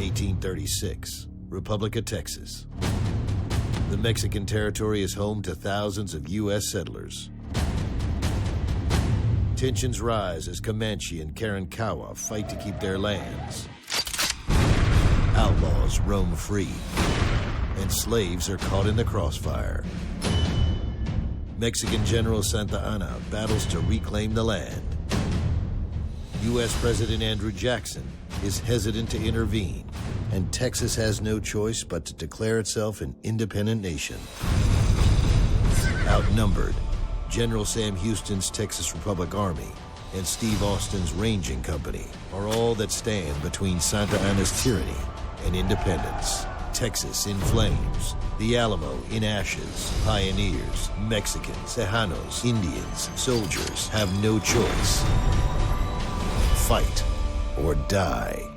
1836, Republic of Texas. The Mexican territory is home to thousands of U.S. settlers. Tensions rise as Comanche and Karankawa fight to keep their lands. Outlaws roam free, and slaves are caught in the crossfire. Mexican General Santa Anna battles to reclaim the land. U.S. President Andrew Jackson is hesitant to intervene, and Texas has no choice but to declare itself an independent nation. Outnumbered, General Sam Houston's Texas Republic Army and Steve Austin's Ranging Company are all that stand between Santa Anna's tyranny and independence. Texas in flames, the Alamo in ashes. Pioneers, Mexicans, Tejanos, Indians, soldiers have no choice. Fight or die.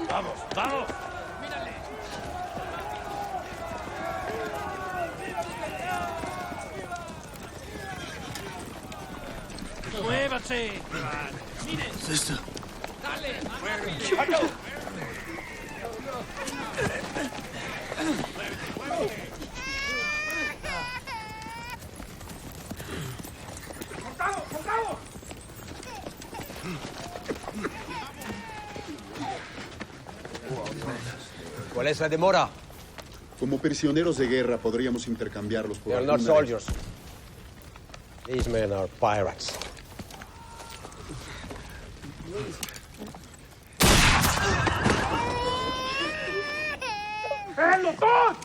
¡Vamos, vamos! ¡Muévase! ¡Mire! ¿Qué es esto? ¡Dale! ¡Cortado! ¡Cortado! ¿Cuál es la demora? Como prisioneros de guerra podríamos intercambiarlos por They are not alguna- soldiers. These men are pirates. ¡El doctor!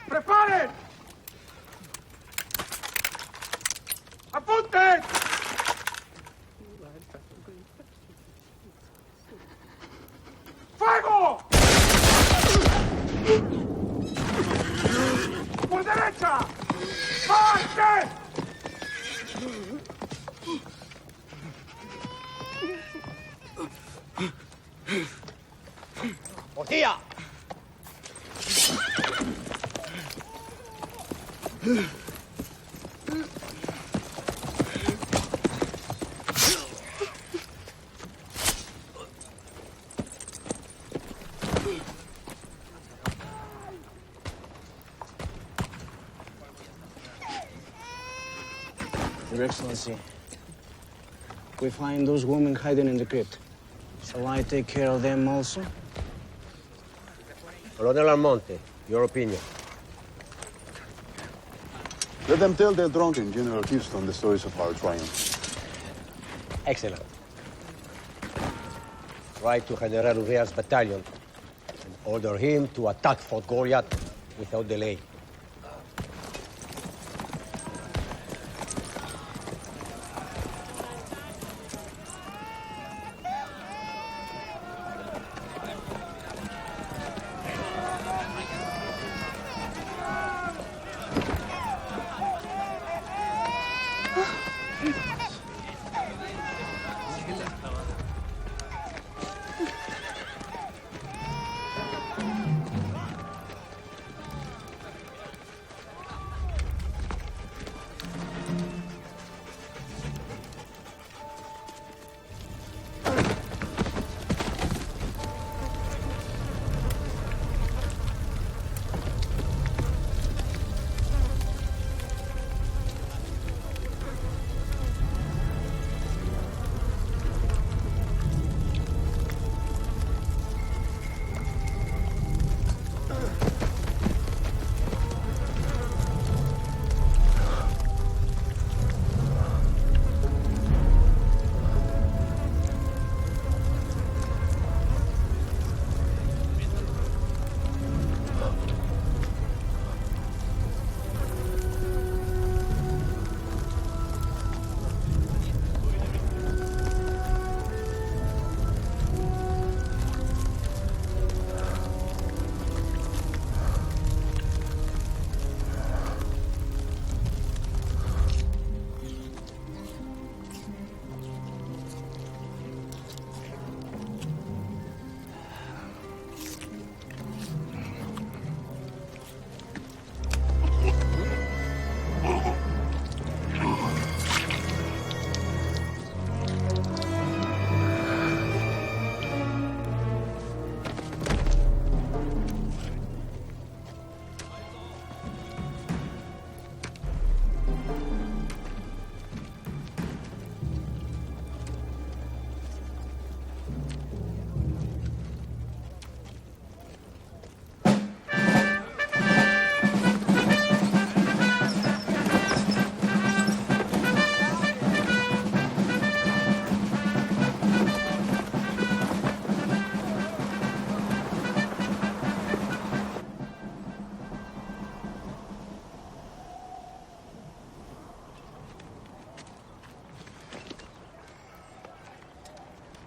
¡Preparen! ¡Apunten! ¡Fuego! ¡Por derecha! ¡Marchen! ¡Portilla! Your Excellency, we find those women hiding in the crypt. Shall I take care of them also? Colonel Almonte, your opinion. Let them tell their drunken General Houston the stories of our triumph. Excellent. Write to General Urrea's battalion and order him to attack Fort Goliath without delay.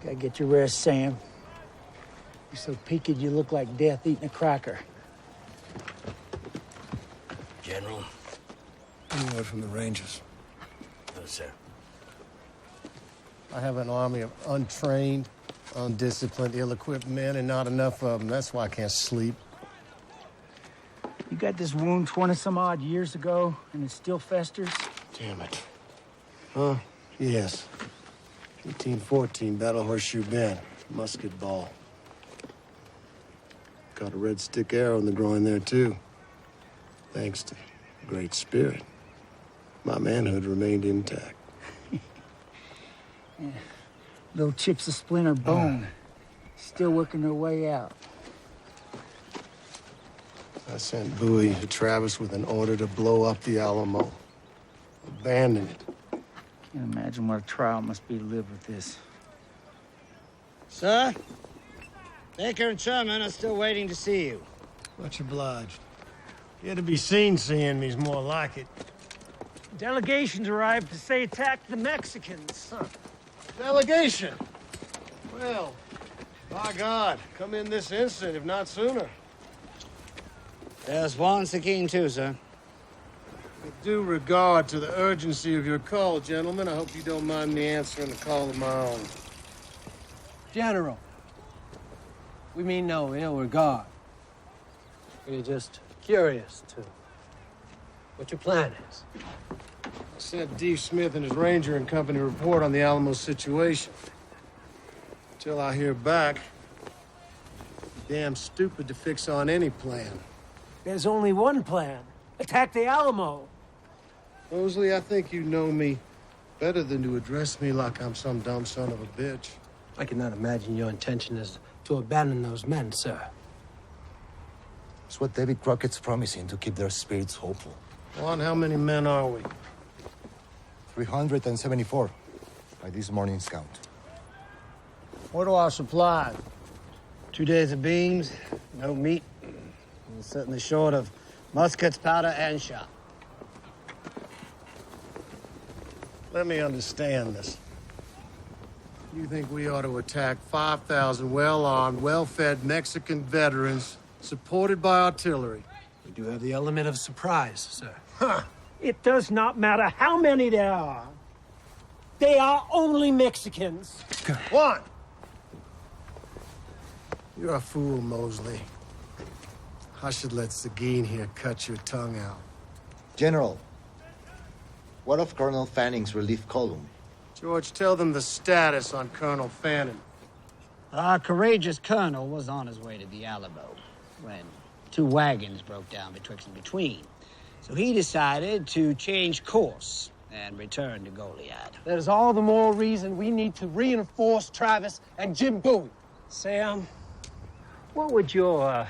Gotta get your rest, Sam. You're so peaked you look like death eating a cracker. General? Any word from the Rangers? No, sir. I have an army of untrained, undisciplined, ill-equipped men, and not enough of them. That's why I can't sleep. You got this wound 20-some-odd years ago, and it still festers? Damn it. Huh? Yes. 1814, Battle Horseshoe Bend, musket ball. Got a red stick arrow in the groin there, too. Thanks to Great Spirit, my manhood remained intact. Yeah. Little chips of splinter bone, still working their way out. I sent Bowie to Travis with an order to blow up the Alamo. Abandon it. Can't imagine what a trial must be to live with this. Sir? Baker and Sherman are still waiting to see you. Much obliged. You had to be seen seeing me's more like it. Delegations arrived to say attack the Mexicans. Huh. Delegation? Well, by God, come in this instant, if not sooner. There's Juan Seguin, too, sir. With due regard to the urgency of your call, gentlemen, I hope you don't mind me answering the call of my own. General, we mean no ill regard. We're just curious to what your plan is. I sent Dee Smith and his ranger and company report on the Alamo situation. Until I hear back, damn stupid to fix on any plan. There's only one plan. Attack the Alamo. Mosley, I think you know me better than to address me like I'm some dumb son of a bitch. I cannot imagine your intention is to abandon those men, sir. It's what David Crockett's promising to keep their spirits hopeful. Juan, how many men are we? 374 by this morning's count. What are our supplies? 2 days of beans, no meat. We're certainly short of muskets, powder, and shot. Let me understand this. You think we ought to attack 5,000 well-armed, well-fed Mexican veterans supported by artillery? We do have the element of surprise, sir. Huh. It does not matter how many there are. They are only Mexicans. Juan! You're a fool, Mosley. I should let Seguin here cut your tongue out. General, what of Colonel Fanning's relief column? George, tell them the status on Colonel Fanning. Our courageous colonel was on his way to the Alamo when 2 wagons broke down betwixt and between. So he decided to change course and return to Goliad. That is all the more reason we need to reinforce Travis and Jim Bowie. Sam, what would your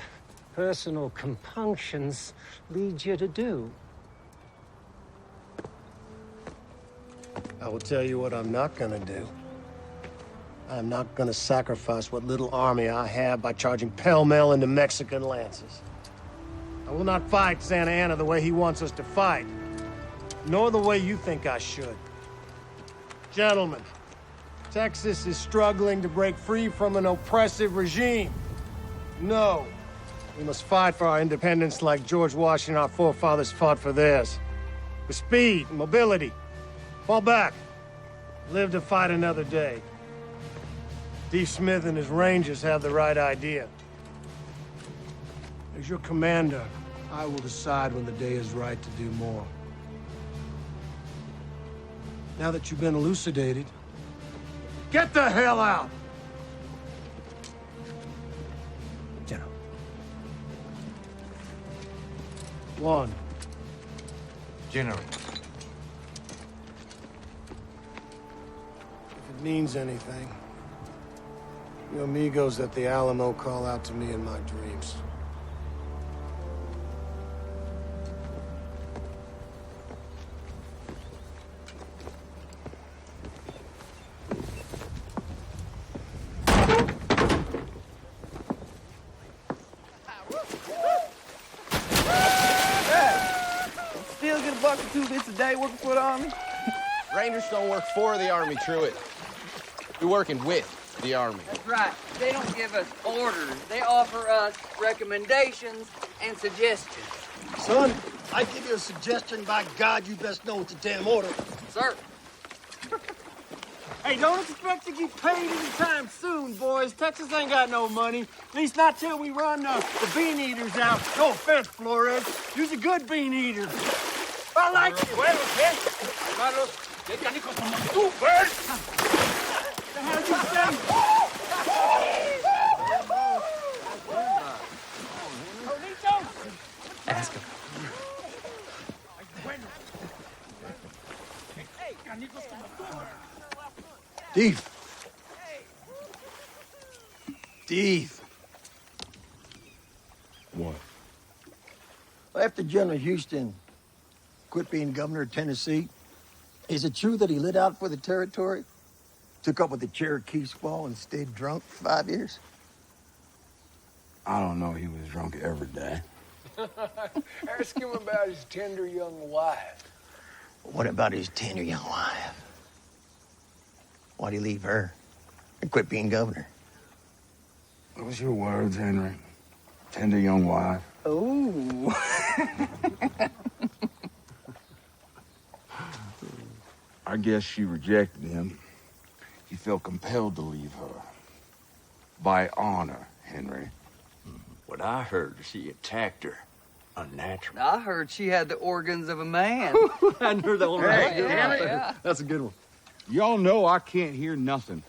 personal compunctions lead you to do? I will tell you what I'm not gonna do. I'm not gonna sacrifice what little army I have by charging pell-mell into Mexican lances. I will not fight Santa Anna the way he wants us to fight, nor the way you think I should. Gentlemen, Texas is struggling to break free from an oppressive regime. No, we must fight for our independence like George Washington, our forefathers, fought for theirs. With speed and mobility. Fall back. Live to fight another day. D. Smith and his Rangers have the right idea. As your commander, I will decide when the day is right to do more. Now that you've been elucidated, get the hell out! General. Juan. General. If it means anything, you amigos at the Alamo call out to me in my dreams. Still get a buck or 2 bits a day working for the Army? Rangers don't work for the Army, Truett. We're working with the Army. That's right. They don't give us orders. They offer us recommendations and suggestions. Son, I give you a suggestion. By God, you best know it's a damn order. Sir. Hey, don't expect to get paid anytime soon, boys. Texas ain't got no money. At least not till we run the bean eaters out. No offense, Flores. You's a good bean eater. I like you. Bueno, ¿qué? Carlos, ¿qué canijos como tú, Bert? The hell you say? Ask him. Deef. Deef. What? After General Houston quit being governor of Tennessee, is it true that he lit out for the territory, took up with the Cherokee squaw, and stayed drunk for 5 years? I don't know. He was drunk every day. Ask him about his tender young wife. What about his tender young wife? Why'd he leave her and quit being governor? Those your words, Henry. Tender young wife. Oh. I guess she rejected him. He felt compelled to leave her. By honor, Henry. What I heard, she attacked her. Unnatural. I heard she had the organs of a man. I heard that one. Hey, yeah. That's a good one. Y'all know I can't hear nothing.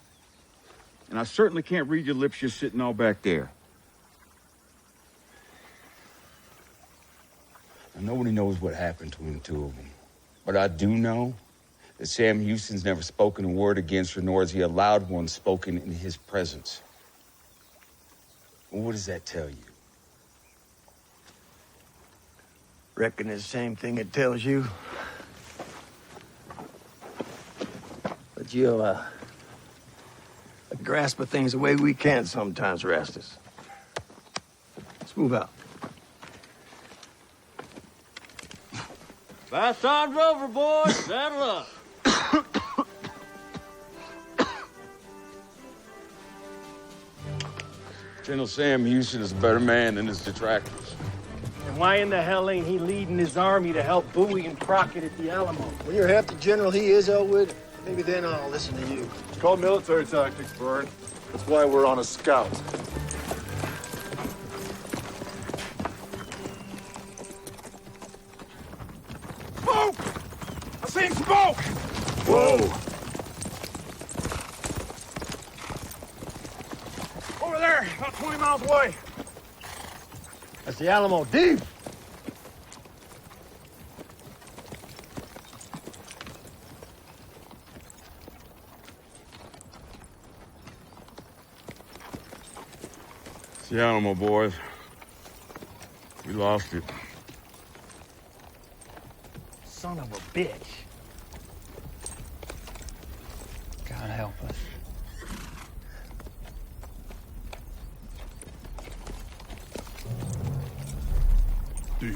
And I certainly can't read your lips just sitting all back there. And nobody knows what happened between the two of them. But I do know that Sam Houston's never spoken a word against her, nor has he allowed one spoken in his presence. Well, what does that tell you? Reckon it's the same thing it tells you. But you'll, grasp of things the way we can't sometimes, Rastus. Let's move out. Last time's over, boys. Saddle up. General Sam Houston is a better man than his detractors. And why in the hell ain't he leading his army to help Bowie and Crockett at the Alamo? When you're half the general he is, Elwood, maybe then I'll listen to you. It's called military tactics, Byrne. That's why we're on a scout. Smoke! I seen smoke! Whoa! Over there, about 20 miles away. That's the Alamo deep. It's the Alamo, boys. We lost it. Son of a bitch. God help us. Deep.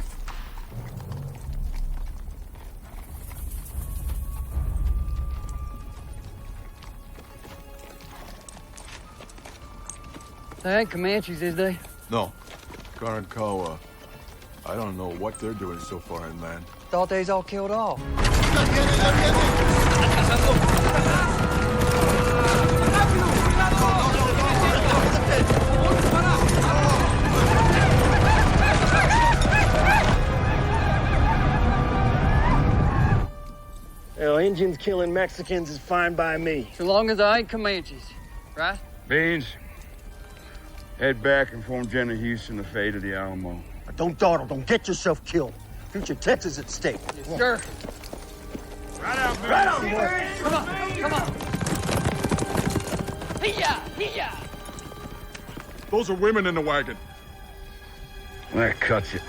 They ain't Comanches, is they? No. Karankawa. I don't know what they're doing so far inland. Thought they's all killed off. Hell, Indians killing Mexicans is fine by me. So long as I ain't Comanches, right? Beans, head back and inform General Houston the fate of the Alamo. Don't dawdle. Don't get yourself killed. Future Texas at stake. Yes, sir. Right out, man. Right on, boy. Come on, come on. Hiya, hiya. Those are women in the wagon. That cuts it.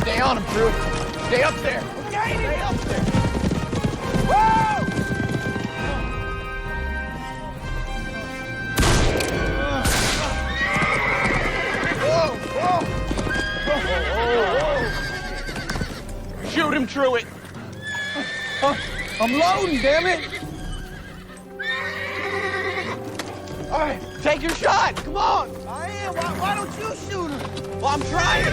Stay on him, Drew. Stay up there. Stay up there. Woo! Whoa! Shoot him, Truett. I'm loading, damn it. All right, take your shot. Come on. I am. Why don't you shoot him? Well, I'm trying.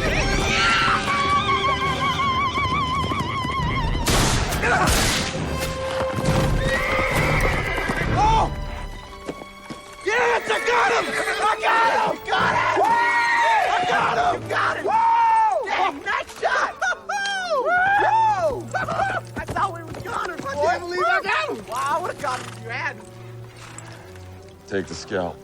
Oh! Yes, I got him! I got him! Got it! I got him! Got it! Whoa! Dang, nice shot! Woo! Take the scalp.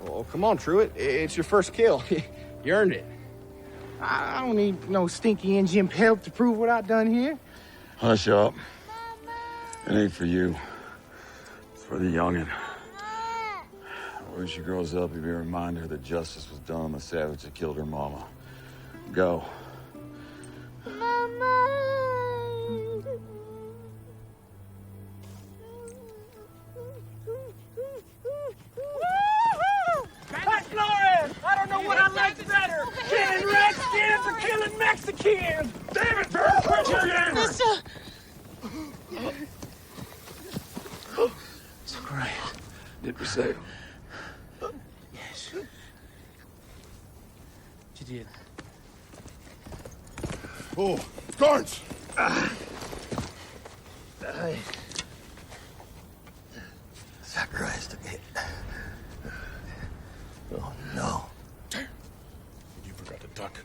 Oh, come on, Truett. It's your first kill. You earned it. I don't need no stinky engine help to prove what I done here. Hush up. It ain't for you. It's for the youngin'. When she grows up, you'll be a reminder that justice was done on the savage that killed her mama. Go. That's Flores! I don't know what I like better, killing Redskins or killing Mexicans! Damn it, girl! Quit your gamer! It's all right. Did we save him? Yes. You did. Oh, guards! I sacrificed a bit. Oh, no. Damn. You forgot to duck.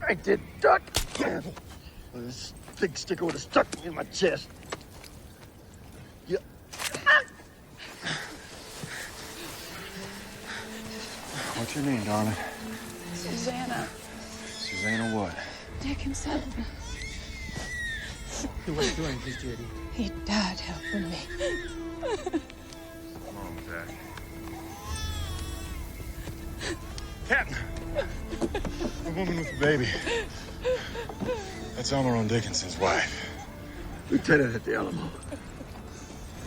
I did duck. This big sticker would have stuck me in my chest. Yeah. What's your name, darling? Susanna Susanna what? Dickinson. What are you doing, Miss Judy? He died helping me. Come on, Jack. Captain! A woman with a baby. That's Almiron Dickinson's wife. Lieutenant at the Alamo.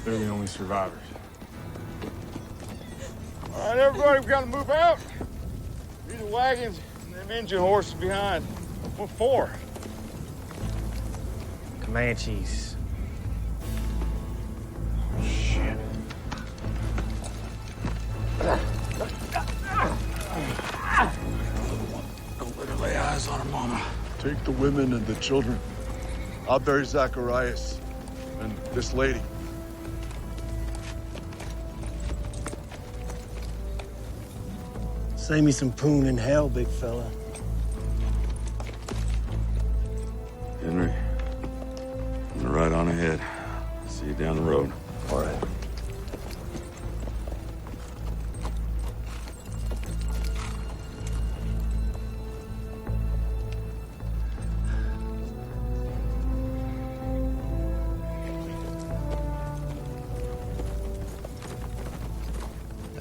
They're the only survivors. All right, everybody, we gotta move out. Leave the wagons and them engine horses behind. What for? Comanches. Shit. Don't let her lay eyes on her mama. Take the women and the children. I'll bury Zacharias and this lady. Save me some poon in hell, big fella. Henry, I'm right on ahead. See you down the road. All right.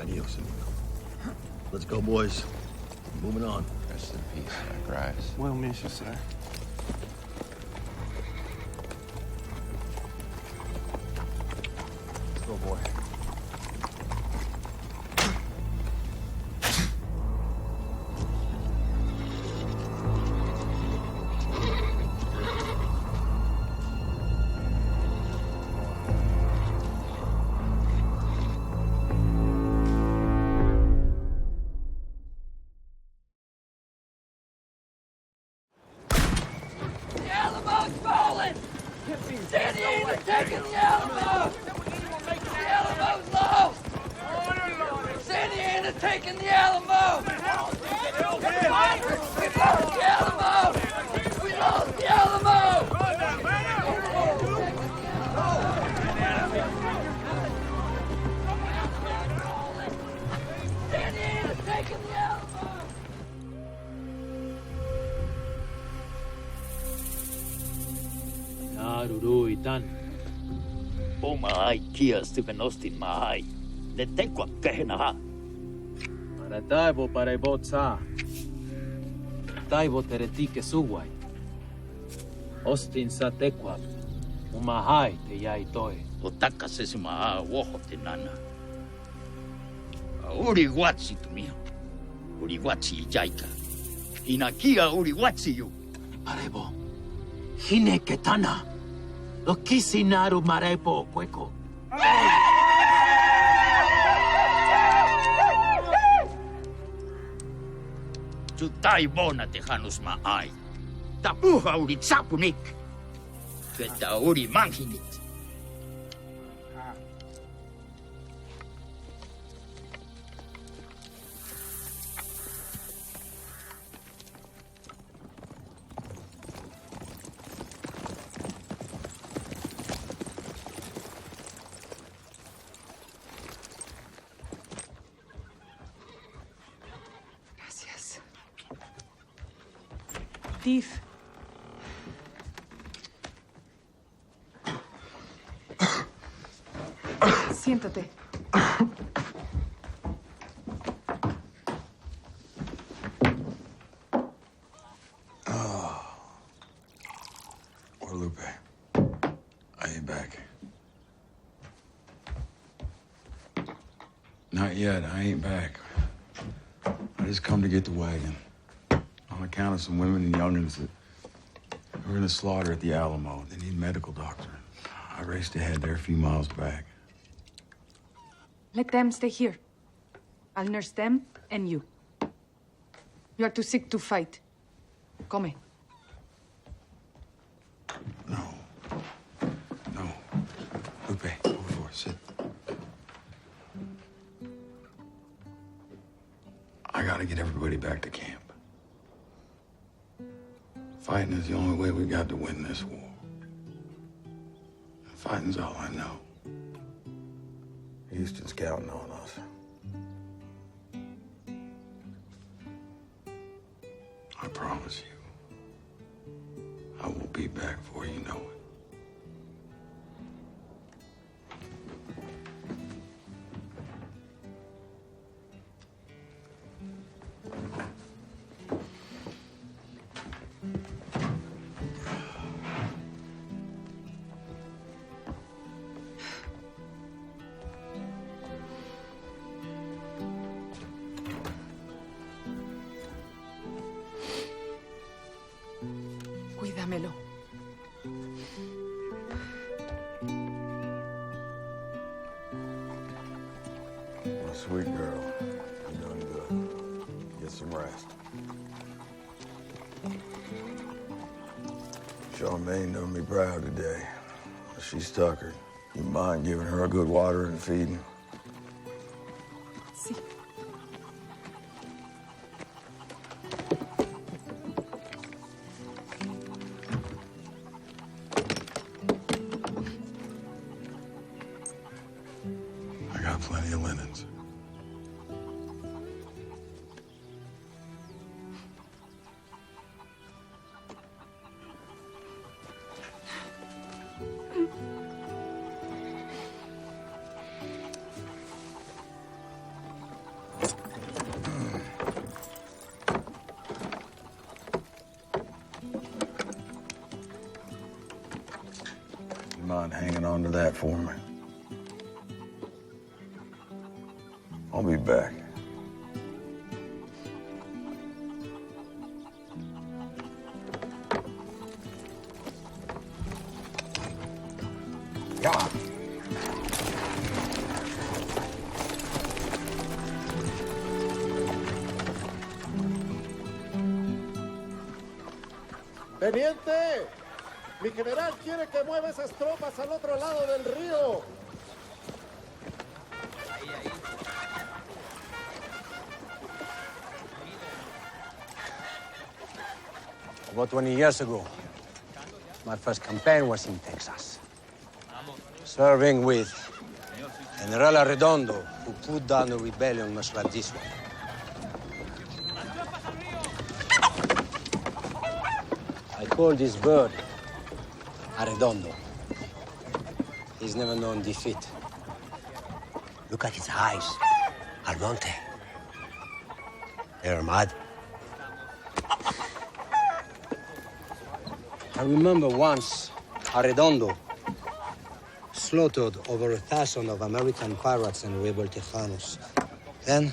Adios, amigo. Let's go, boys. Moving on. Rest in peace, Zacharias. We'll miss you, sir. Let's go, boy. The Alamo's falling! San Diego's taking the Alamo! The Alamo's lost! San Diego's taking the Alamo! We lost the Alamo! We lost the Alamo! San Diego's taking the Alamo! Naruruitan. Pomai kia Stevenostin mahai. Le tekwa kehenaha. Para taivo para botsa. Taivo teretike suwai. Ostin sa tekwa. Umahai te yai toe. O taka sesimaa woho te nana. Uri watsi tu mio. Uri watsi I jaika. Ina kia uri watsi yu. Parebo. Hine ketana. Lo kisi naru marepo kweko. Tutai bona te hanus maai. Tapuha uri tsapunik. Keta uri manghinit. Thief. Siéntate. Guadalupe, I ain't back. Not yet, I ain't back. I just come to get the wagon. On account of some women and young'uns that were in a slaughter at the Alamo. They need a medical doctor. I raced ahead there a few miles back. Let them stay here. I'll nurse them and you. You are too sick to fight. Come. No. Lupe, over for it. Sit. I gotta get everybody back to camp. Fighting is the only way we got to win this war. Fighting's all I know. Houston's counting on us. I promise you, I will be back before you know it. Cuídamelo. My sweet girl, you done good. Get some rest. Charmaine done me proud today. She's tuckered. You mind giving her a good water and feeding? Sí. I got plenty of linens. You mind hanging on to that for me? I'll be back. Yeah. ¡Teniente! Mi general quiere que mueva esas tropas al otro lado del río. About 20 years ago, my first campaign was in Texas. Serving with General Arredondo, who put down a rebellion much like this one. I call this bird Arredondo. He's never known defeat. Look at his eyes, al monte. They're mad. I remember once Arredondo slaughtered over 1,000 of American pirates and rebel Tejanos. Then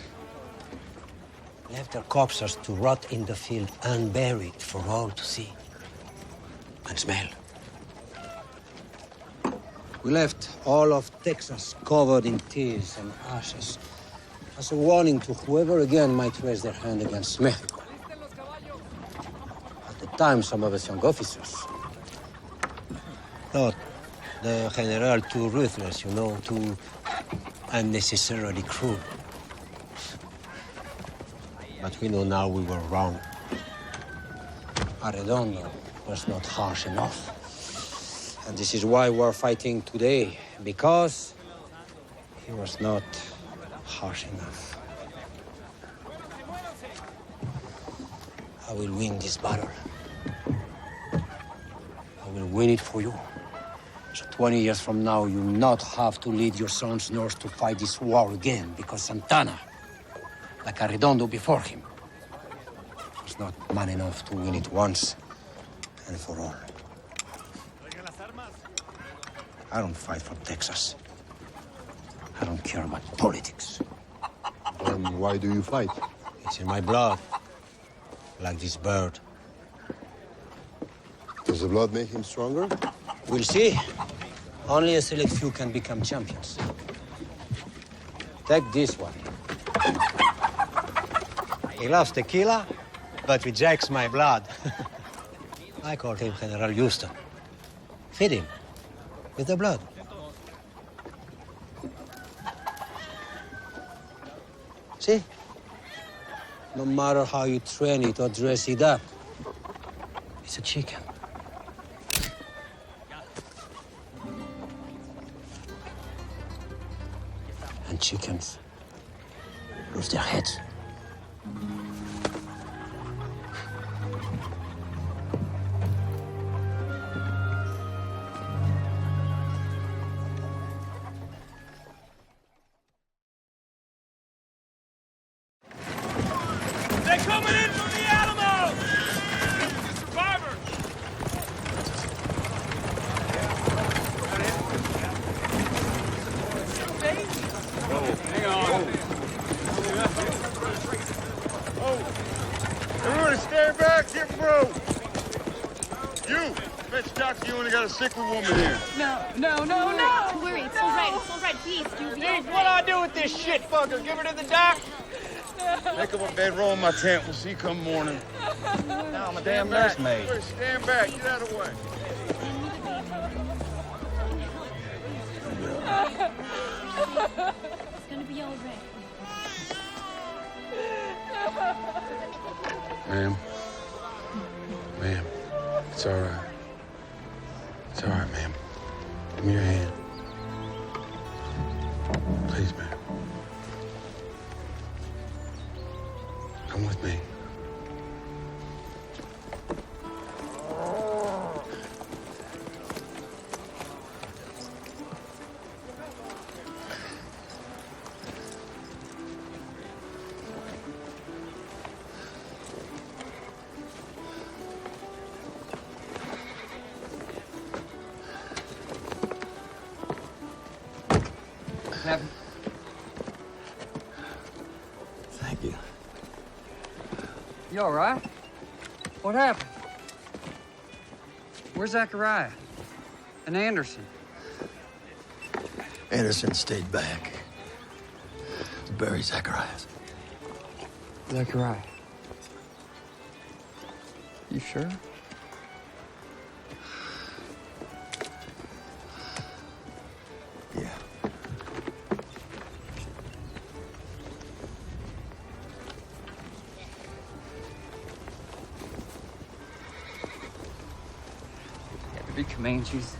left their corpses to rot in the field unburied for all to see and smell. We left all of Texas covered in tears and ashes as a warning to whoever again might raise their hand against Mexico. At the time, some of us young officers thought the General too ruthless, too unnecessarily cruel. But we know now we were wrong. Arredondo was not harsh enough. And this is why we're fighting today, because he was not harsh enough. I will win this battle. will win it for you. So 20 years from now, you'll not have to lead your sons north to fight this war again, because Santana, like Arredondo before him, was not man enough to win it once and for all. I don't fight for Texas. I don't care about politics. Then why do you fight? It's in my blood. Like this bird. Does the blood make him stronger? We'll see. Only a select few can become champions. Take this one. He loves tequila, but rejects my blood. I call him General Houston. Feed him with the blood. See? No matter how you train it or dress it up, it's a chicken. And chickens lose their heads. They're coming in from the Alamo! Survivor! Hang on. Everybody stand back, get bro. You, Mitch Doctor, you only got a sickly woman here. No. Don't worry, it's all right, please, you'll be all What do I do with this shit fucker? Give her to the doc? Make up a bedroll in my tent. We'll see you come morning. No, I'm a damn nursemaid. Everybody stand back. Get out of the way. It's gonna be all right. Ma'am. Ma'am. It's all right. It's all right, ma'am. Give me your hand. Please, ma'am. Come with me. Thank you. You all right? What happened? Where's Zachariah? And Anderson? Anderson stayed back to bury Zacharias. Zachariah. You sure? Yeah. Had to be Comanches.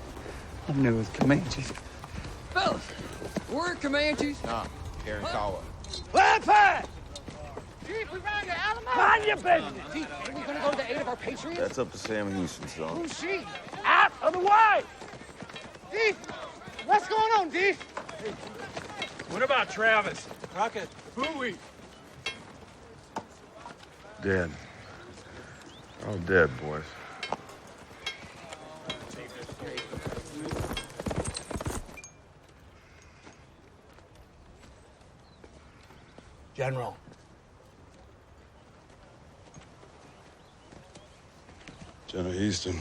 I knew it was Comanches. Fellas, we're Comanches. Nah, Karankawa. Weapon! Chief, we ran to Alamo! Mind your business! Chief, are we gonna go to the aid of our patriots? That's up to Sam Houston, son. Who's she? Out of the way! Chief, what's going on, Chief? What about Travis? Crockett. Bowie. Dead. All dead, boys. General. General Houston.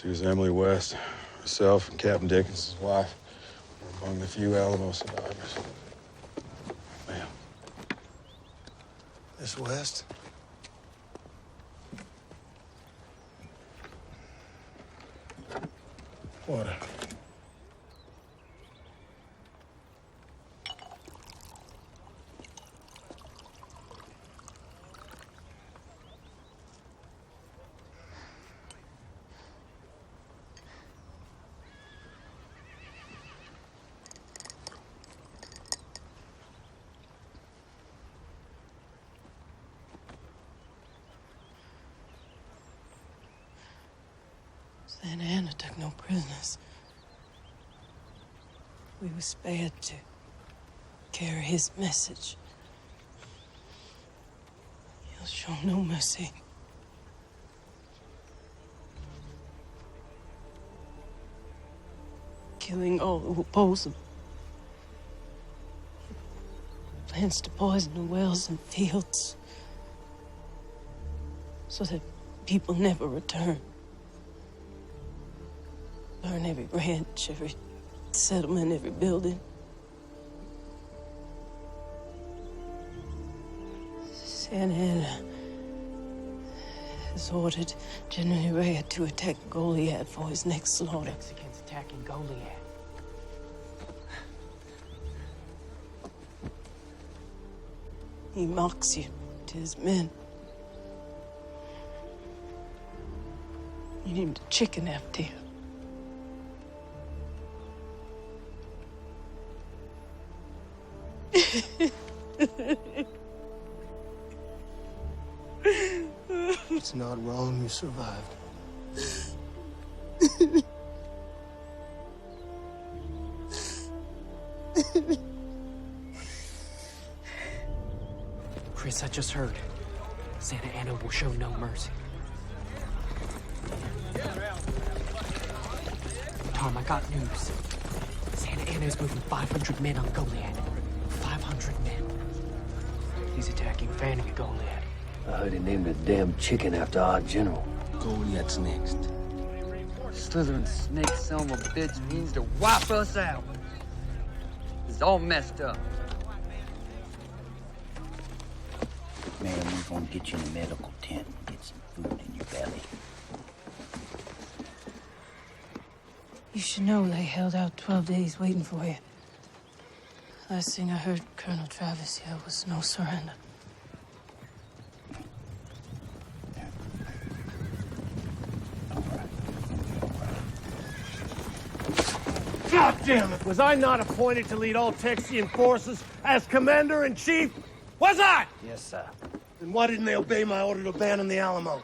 Here's Emily West, herself, and Captain Dickens' wife were among the few Alamo survivors. Ma'am. Miss West? Water. Santa Anna took no prisoners. We were spared to carry his message. He'll show no mercy. Killing all who oppose him. He plans to poison the wells and fields so that people never return. Burn every ranch, every settlement, every building. Santa Anna has ordered General Urrea to attack Goliad for his next slaughter. Mexicans attacking Goliad. He mocks you to his men. You need to chicken after you. It's not wrong you survived. Chris, I just heard. Santa Anna will show no mercy. Tom, I got news. Santa Anna is moving 500 men on Goliad. 500 men. He's attacking Vanity Goliad. I heard he named a damn chicken after our general. Goliad's next. Slithering snake son of a bitch means to wipe us out. It's all messed up. Man, we're gonna get you in a medical tent and get some food in your belly. You should know they held out 12 days waiting for you. Last thing I heard Colonel Travis yell was no surrender. God damn it! Was I not appointed to lead all Texian forces as Commander-in-Chief? Was I? Yes, sir. Then why didn't they obey my order to abandon the Alamo?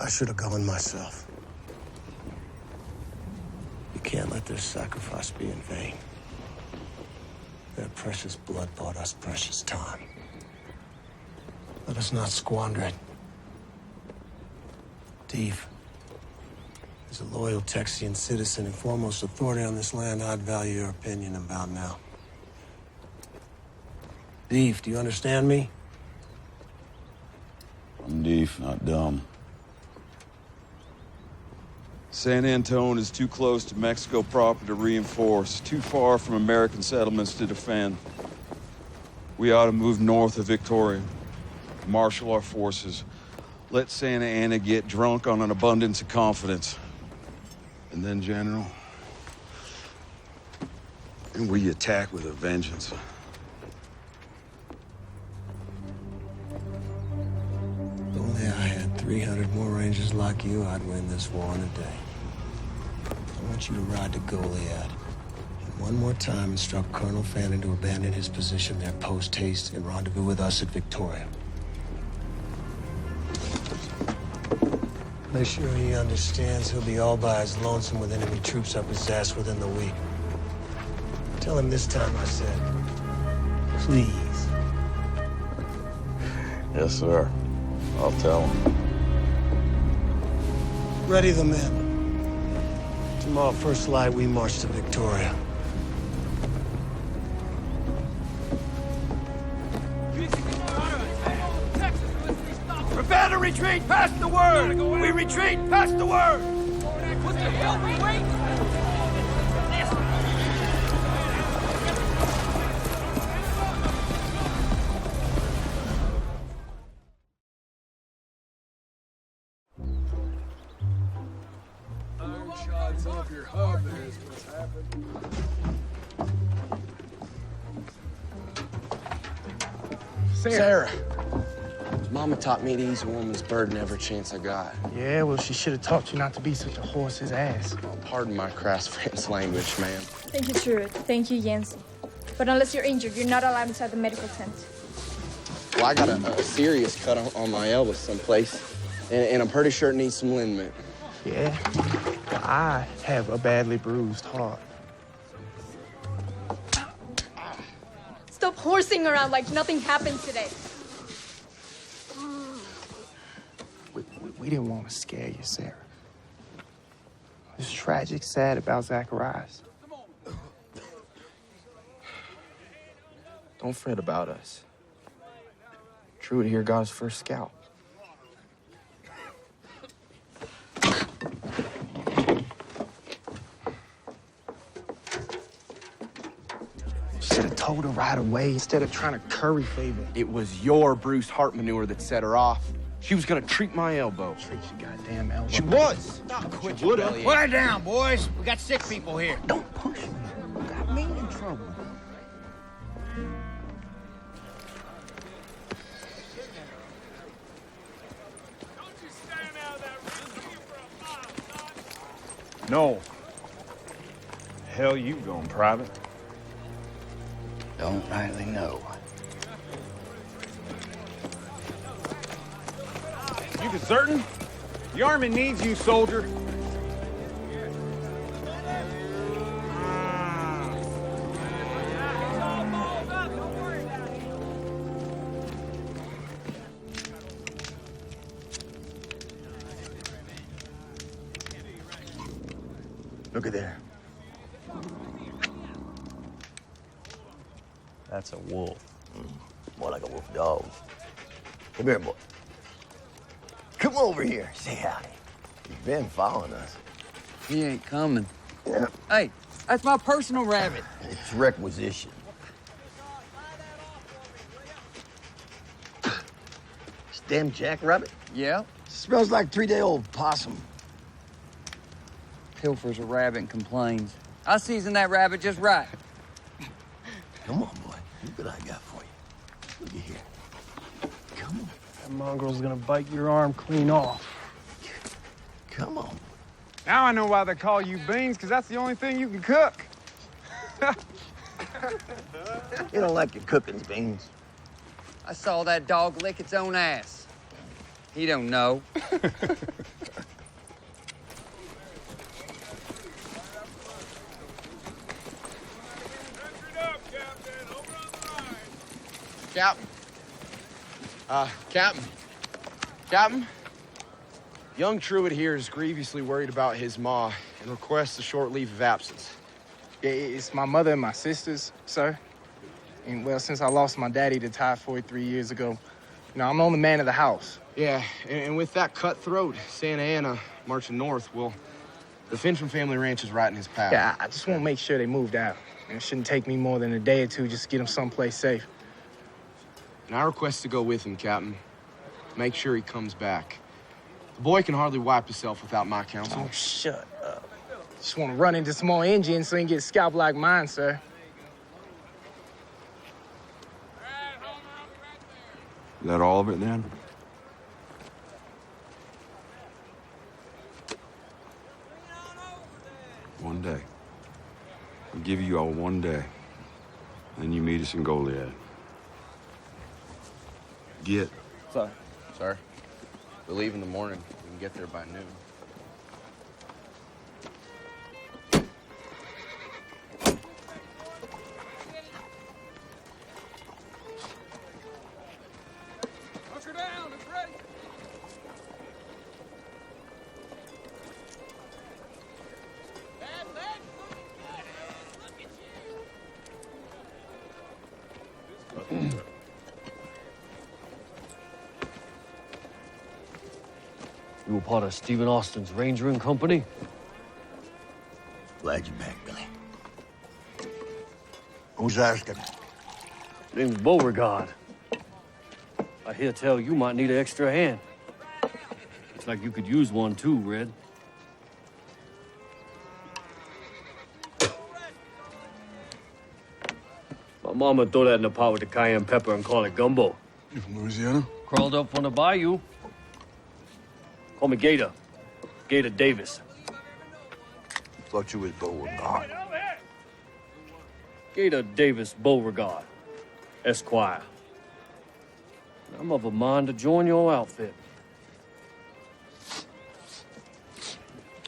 I should have gone myself. You can't let their sacrifice be in vain. Their precious blood bought us precious time. Let us not squander it. Steve, as a loyal Texian citizen and foremost authority on this land, I'd value your opinion about now. Steve, do you understand me? I'm deaf, not dumb. San Antone is too close to Mexico proper to reinforce, too far from American settlements to defend. We ought to move north of Victoria, marshal our forces, let Santa Anna get drunk on an abundance of confidence. And then, General, and we attack with a vengeance. If only I had 300 more Rangers like you, I'd win this war in a day. I want you to ride to Goliad. And one more time instruct Colonel Fannin to abandon his position there post-haste and rendezvous with us at Victoria. Make sure he understands he'll be all by his lonesome with enemy troops up his ass within the week. Tell him this time I said, please. Yes, sir. I'll tell him. Ready the men. Tomorrow, first light, we march to Victoria. Prepare to retreat past the word! We retreat past the word! What the hell we wait? Iron shots off your hub there is what's happened. Sarah. Mama taught me to ease a woman's burden every chance I got. Yeah, well, she should have taught you not to be such a horse's ass. Oh, pardon my crass French language, ma'am. Thank you, Truett. Thank you, Yancey. But unless you're injured, you're not allowed inside the medical tent. Well, I got a serious cut on my elbow someplace, and I'm pretty sure it needs some liniment. Yeah, I have a badly bruised heart. Stop horsing around like nothing happened today. We didn't want to scare you, Sarah. It's tragic, sad about Zacharias. Don't fret about us. Truett here got his first scalp. Should have told her right away instead of trying to curry favor. It was your bruised heart manure that set her off. She was gonna treat my elbow. Treat your goddamn elbow. She was. Quit your belly. Put her down, boys. We got sick people here. Don't push me. You got me in trouble. No. Hell you going, Private? Don't rightly know. You deserting? The army needs you, soldier. Look at there. That's a wolf. More like a wolf dog. Come here, boy. Come over here. Say howdy. You've been following us. He ain't coming. Yeah. Hey, that's my personal rabbit. It's requisition. This damn jackrabbit? Yeah? Smells like 3-day-old possum. Pilfers a rabbit and complains. I seasoned that rabbit just right. Come on, boy. Look what I got for you. Look at here. Come on. That mongrel's gonna bite your arm clean off. Come on. Now I know why they call you Beans, because that's the only thing you can cook. You don't like your cookings, Beans. I saw that dog lick its own ass. He don't know. Captain? Young Truett here is grievously worried about his ma and requests a short leave of absence. Yeah, it's my mother and my sisters, sir. And, well, since I lost my daddy to typhoid 3 years ago, I'm the only man of the house. Yeah, and with that cutthroat, Santa Ana, marching north, well, the Fincham family ranch is right in his path. Yeah, I just want to make sure they moved out. It shouldn't take me more than a day or two just to get them someplace safe. And I request to go with him, Captain. Make sure he comes back. The boy can hardly wipe himself without my counsel. Oh, shut up. Just want to run into some more Indians so he can get scalped like mine, sir. Is that all of it then? One day. I'll give you all one day. Then you meet us in Goliad. Get. Sir. We leave in the morning. We can get there by noon. Hunker down, it's ready. You were part of Stephen Austin's Rangering Company? Glad you're back, Billy. Who's asking? Name's Beauregard. I hear tell you might need an extra hand. Looks like you could use one too, Red. My mama throw that in the pot with the cayenne pepper and call it gumbo. You from Louisiana? Crawled up on the bayou. Call me Gator. Gator Davis. Thought you was Beauregard. Gator Davis Beauregard, Esquire. I'm of a mind to join your outfit.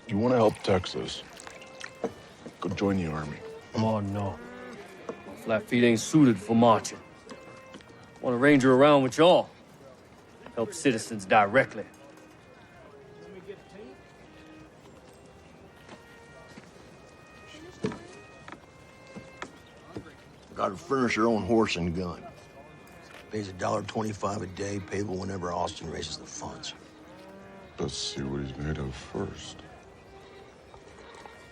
You want to help Texas? Go join the army. Oh, no. My flat feet ain't suited for marching. Want to ranger around with y'all. Help citizens directly. Got to furnish your own horse and gun. Pays $1.25 a day, payable whenever Austin raises the funds. Let's see what he's made of first.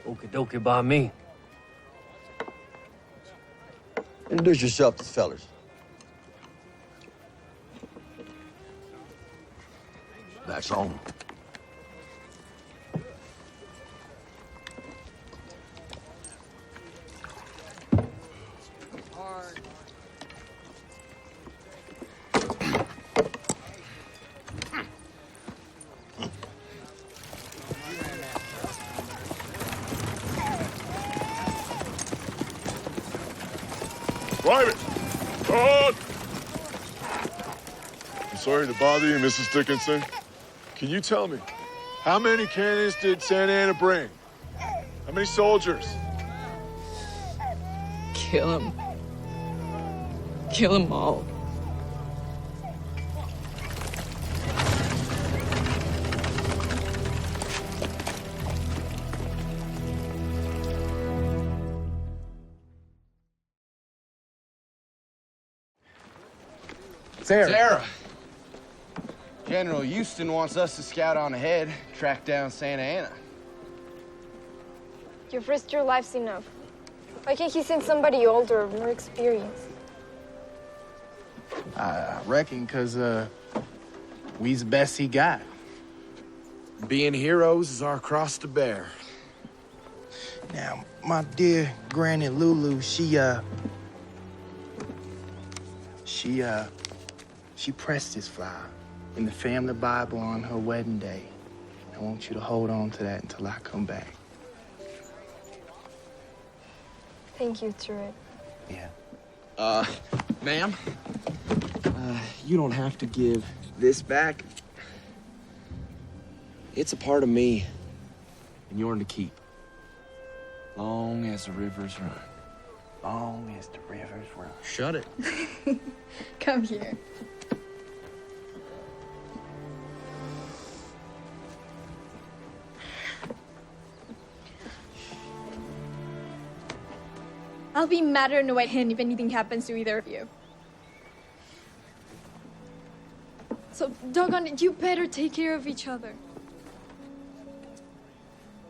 Okie dokie by me. Introduce yourself to the fellas. That's home. Private! Todd! I'm sorry to bother you, Mrs. Dickinson. Can you tell me, how many cannons did Santa Anna bring? How many soldiers? Kill him. Kill them all. Sarah. General Houston wants us to scout on ahead, track down Santa Anna. You've risked your lives enough. Why can't he send somebody older, more experienced? I reckon because, we's the best he got. Being heroes is our cross to bear. Now, my dear Granny Lulu, she pressed this flower in the family Bible on her wedding day. I want you to hold on to that until I come back. Thank you, Turret. Yeah. Ma'am? You don't have to give this back. It's a part of me, and yours to keep. Long as the rivers run. Long as the rivers run. Shut it. Come here. I'll be madder than a white hen if anything happens to either of you. So, doggone it, you better take care of each other.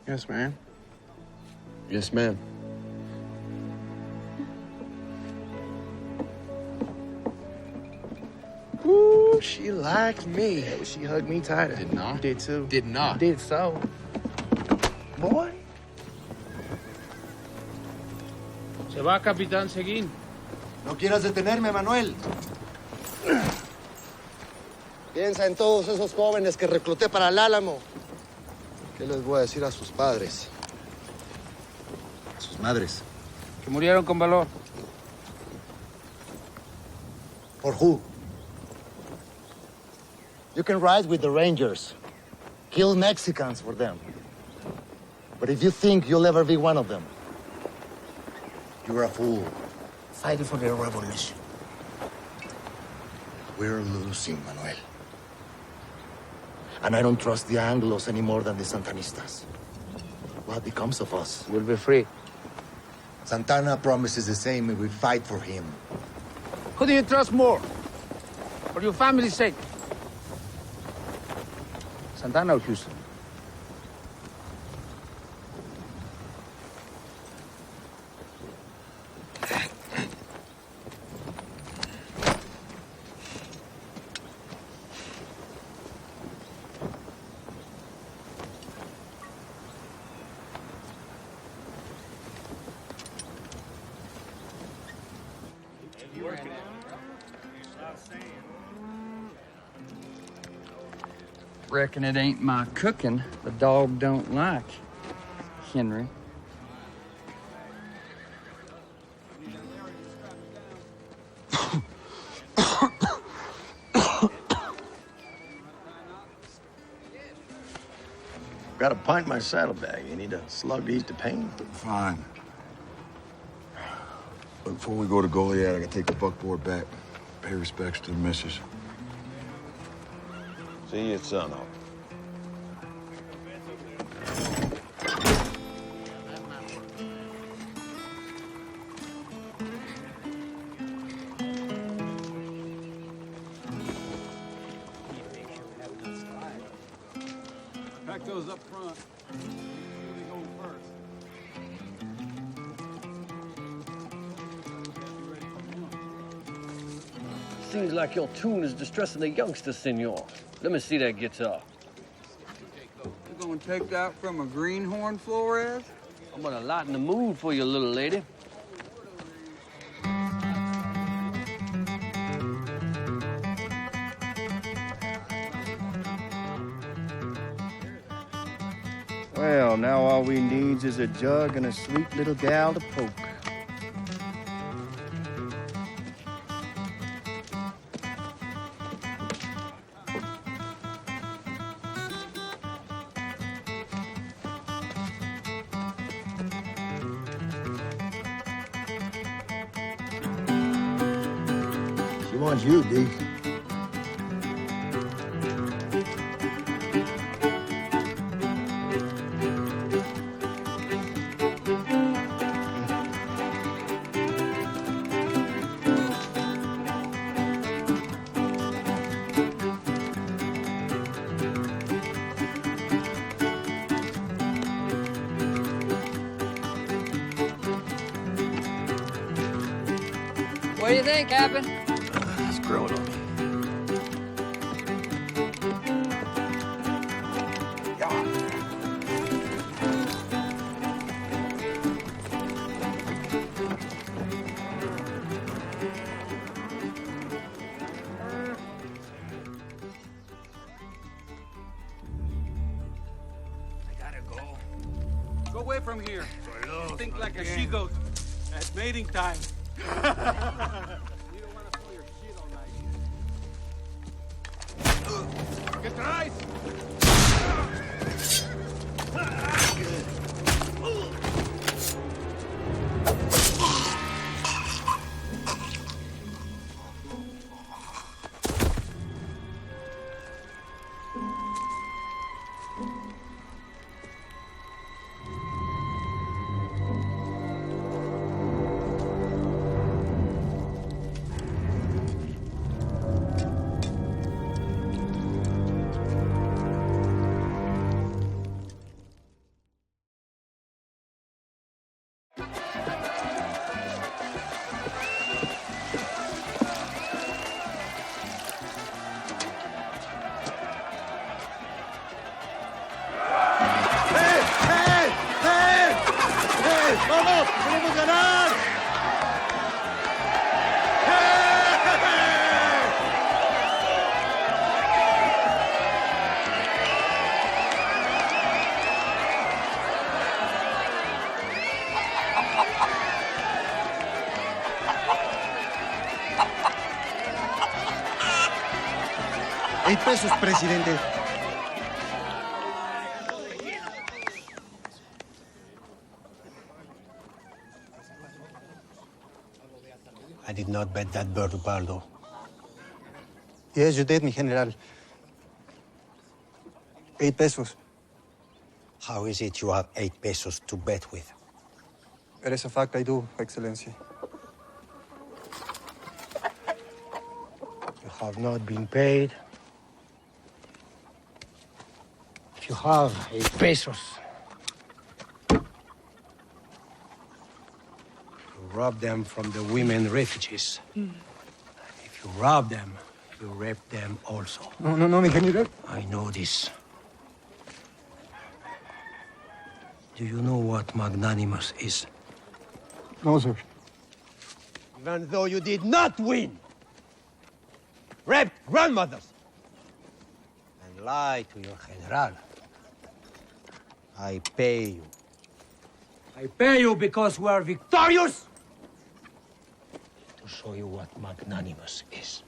Yes, ma'am. Yes, ma'am. Ooh, she liked me. She hugged me tighter. Did not. You did too. Did not. Did so. Boy. Se va, Capitán Seguín. No quieras detenerme, Manuel. Piensa en todos esos jóvenes que recluté para el Álamo. ¿Qué les voy a decir a sus padres? A sus madres. Que murieron con valor. For who? You can ride with the Rangers. Kill Mexicans for them. But if you think you'll ever be one of them, you're a fool. Fighting for the revolution. We're losing, Manuel. And I don't trust the Anglos any more than the Santanistas. What becomes of us? We'll be free. Santana promises the same if we fight for him. Who do you trust more? For your family's sake? Santana or Houston? Reckon it ain't my cooking the dog don't like, Henry. Got a pint in my saddlebag. You need a slug to ease the pain? Fine. But before we go to Goliad, I gotta take the buckboard back. Pay respects to the missus. See you at sunup. Pack those up front. Where they going first? Seems like your tune is distressing the youngsters, senor. Let me see that guitar. You gonna take that from a greenhorn, Flores? I'm gonna lighten the mood for you, little lady. Well, now all we needs is a jug and a sweet little gal to poke. She wants you, Deke. What do you think, Captain? It's growing on me. Go away from here. You think like a she-goat at mating time. You don't want to throw your shit all night. Get right! ¡Vamos! ¡Queremos ganar! $8, presidente. I did not bet that bird, Ubaldo. Yes, you did, mi general. $8. How is it you have $8 to bet with? It is a fact I do, Excellency. You have not been paid. If you have $8, you rob them from the women refugees. If you rob them, you rape them also. No, mi general. I know this. Do you know what magnanimous is? No, sir. Even though you did not win, raped grandmothers, and lie to your general. I pay you. I pay you because we are victorious. To show you what magnanimous is.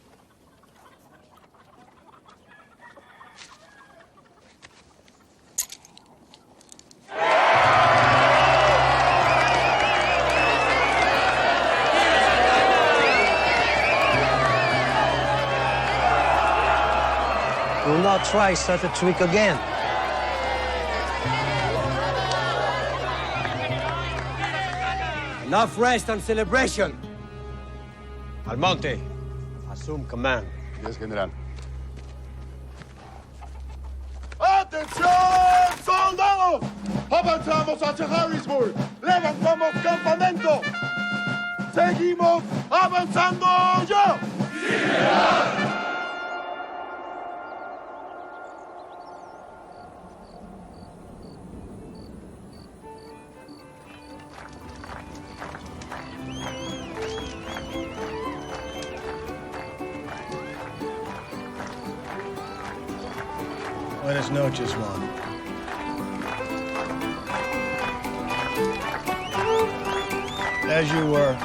Do not try such a trick again. Enough rest and celebration. Almonte, assume command. Yes, General. ¡Atención, soldados! Avanzamos hacia Harrisburg. Levantamos campamento. Seguimos avanzando ya. Buenas noches, Juan. As you were.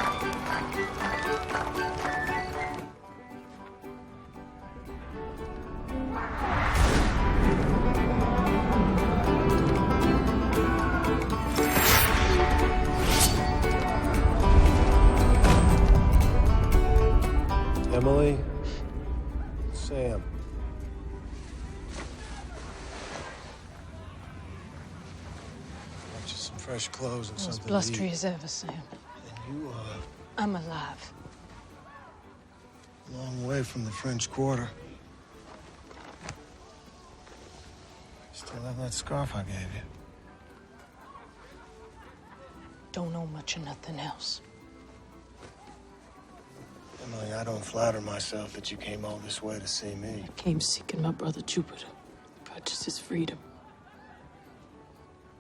Emily, Sam. Just some fresh clothes and As something blustery to eat. as ever, Sam. And you, I'm alive. a long way from the French Quarter. Still have that scarf I gave you. Don't know much of nothing else. Emily, I don't flatter myself that you came all this way to see me. I came seeking my brother Jupiter. Purchase his freedom.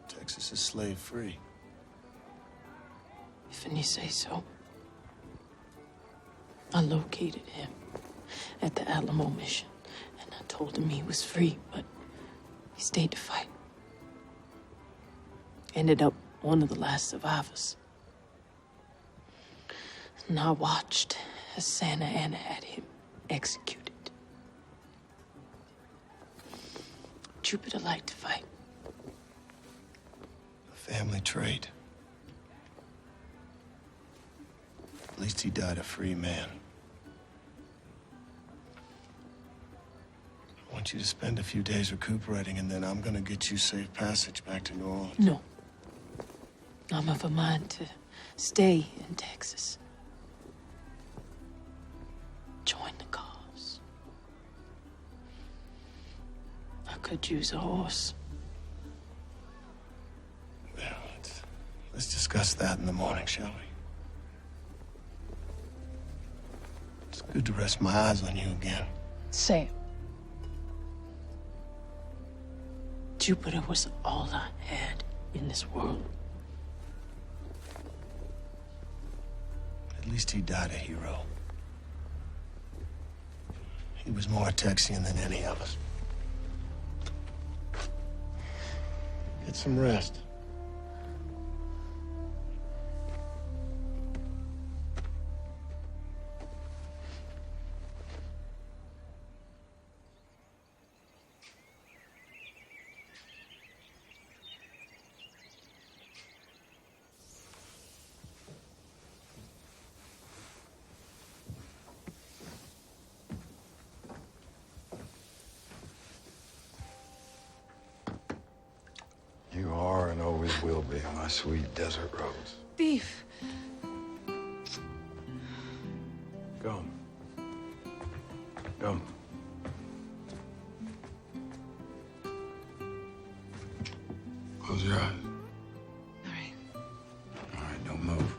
Texas is slave-free. If you say so. I located him at the Alamo mission, and I told him he was free, but he stayed to fight. Ended up one of the last survivors. And I watched as Santa Anna had him executed. Jupiter liked to fight. A family trait. At least he died a free man. I want you to spend a few days recuperating, and then I'm gonna get you safe passage back to New Orleans. No. I'm of a mind to stay in Texas. Join the cause. I could use a horse. Well, let's discuss that in the morning, shall we? It's good to rest my eyes on you again. Sam. Jupiter was all I had in this world. At least he died a hero. He was more Texian than any of us. Get some rest. You are and always will be my sweet desert rose. Beef. Go. Go. Close your eyes. All right. All right, don't move.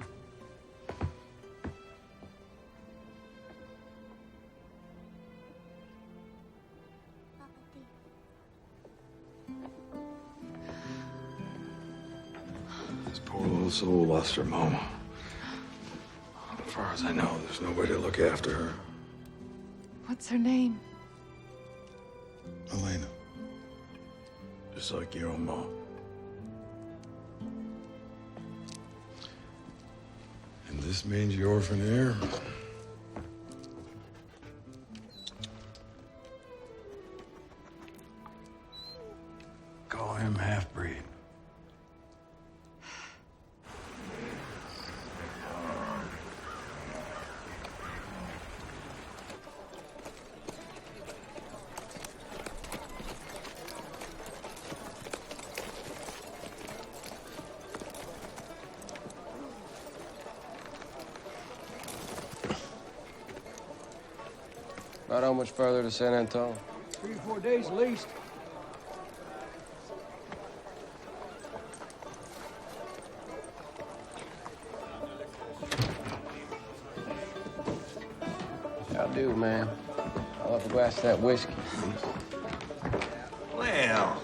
This poor little soul lost her mama. As far as I know, there's nobody to look after her. What's her name? Elena. just like your own mom. And this mangy orphan here. Call him half-breed. About how much further to San Antonio? 3 or 4 days at least. How do, man? I'll have a glass of that whiskey. Well,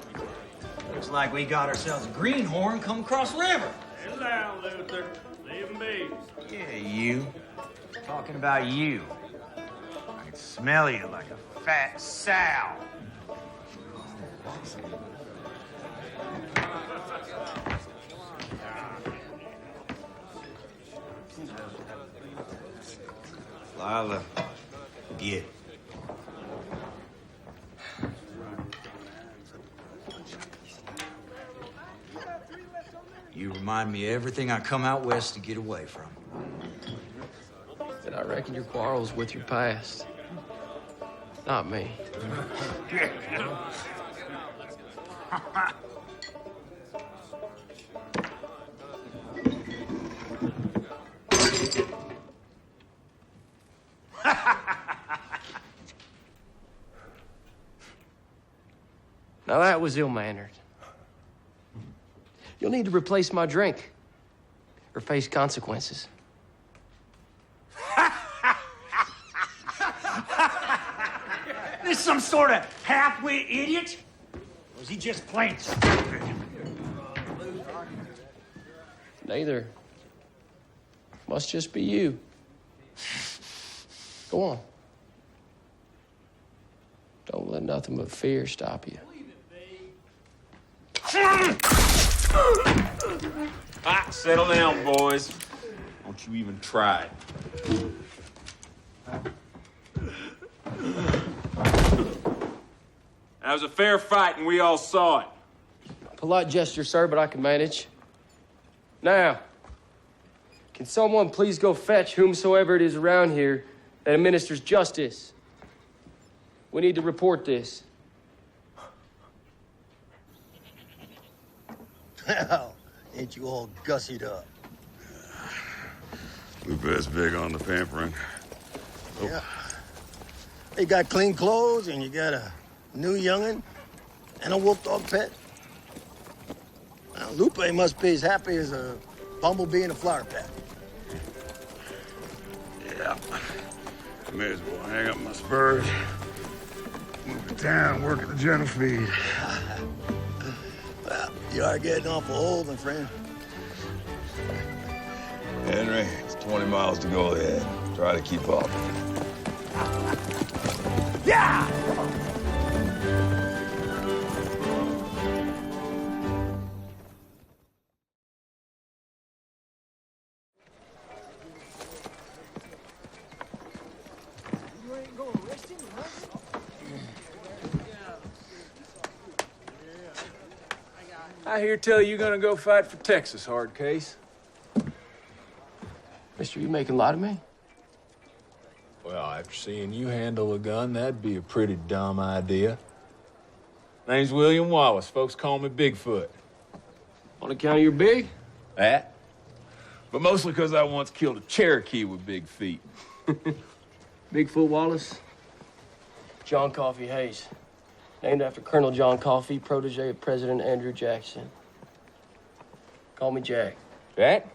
looks like we got ourselves a greenhorn come across the river. Sit down, Luther. Leave him be. Yeah, you. Talking about you. I can smell you like a fat sow. Lila, get. You remind me of everything I come out west to get away from. Then I reckon your quarrel's with your past. Not me. Now that was ill-mannered. You'll need to replace my drink or face consequences. This some sort of half-wit idiot? Or is he just plain stupid? Neither. Must just be you. Go on. Don't let nothing but fear stop you. Settle down, boys. Don't you even try it. That was a fair fight, and we all saw it. Polite gesture, sir, but I can manage. Now, can someone please go fetch whomsoever it is around here that administers justice? We need to report this. Well, ain't you all gussied up? Lupe's big on the pampering. Oh. Yeah. You got clean clothes, and you got a new young'un, and a wolf dog pet. Well, Lupe must be as happy as a bumblebee in a flower patch. Yeah. May as well hang up my spurs. Move to town, work at the general feed. Well, you are getting awful old, my friend. Henry, it's 20 miles to go ahead. Try to keep up. Yeah! I hear tell you're gonna go fight for Texas, hard case. Mister, you making a lot of me? Well, after seeing you handle a gun, that'd be a pretty dumb idea. Name's William Wallace. Folks call me Bigfoot. On account of your big? That. But mostly because I once killed a Cherokee with big feet. Bigfoot Wallace? John Coffey Hayes. Named after Colonel John Coffey, protege of President Andrew Jackson. Call me Jack. Jack?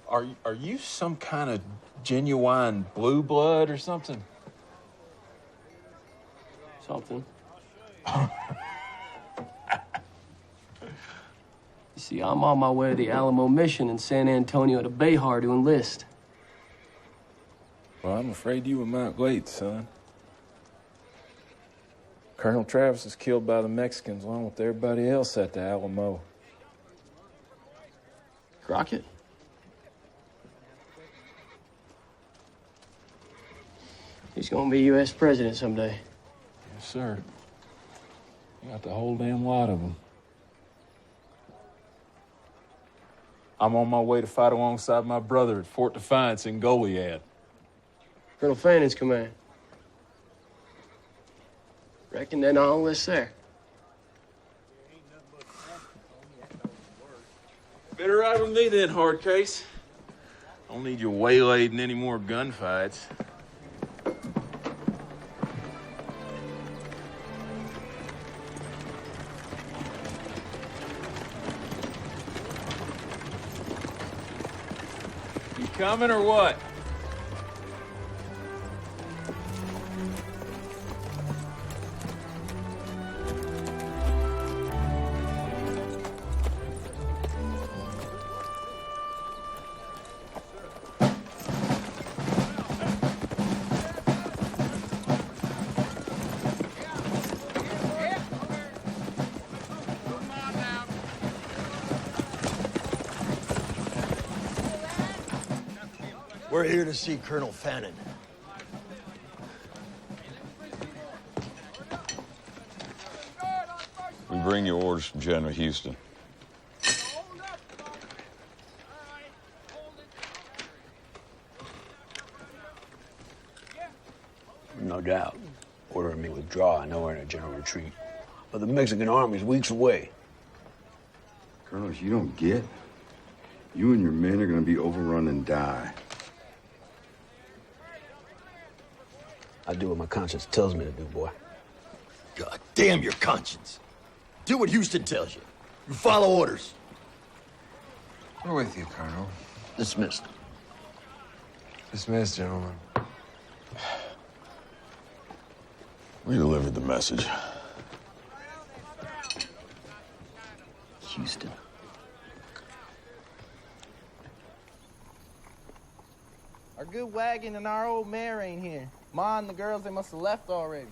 Are you some kind of genuine blue blood or something? Something. You see, I'm on my way to the Alamo Mission in San Antonio to Bayhar to enlist. Well, I'm afraid you were Mount Glade, son. Colonel Travis was killed by the Mexicans along with everybody else at the Alamo. Crockett? He's gonna be U.S. president someday. Yes, sir. You got the whole damn lot of them. I'm on my way to fight alongside my brother at Fort Defiance in Goliad. Colonel Fannon's command. Reckon they're not all this there. Better ride with me then, Hardcase. Don't need you waylaid in any more gunfights. You coming or what? We're here to see Colonel Fannin. We bring you orders from General Houston. No doubt. Ordering me withdraw. I know we're in a general retreat. But the Mexican army's weeks away. Colonels, you don't get. You and your men are gonna be overrun and die. I do what my conscience tells me to do, boy. God damn your conscience. Do what Houston tells you. You follow orders. We're with you, Colonel. Dismissed. Dismissed, gentlemen. We delivered the message. Houston. Our good wagon and our old mare ain't here. Ma and the girls, they must have left already.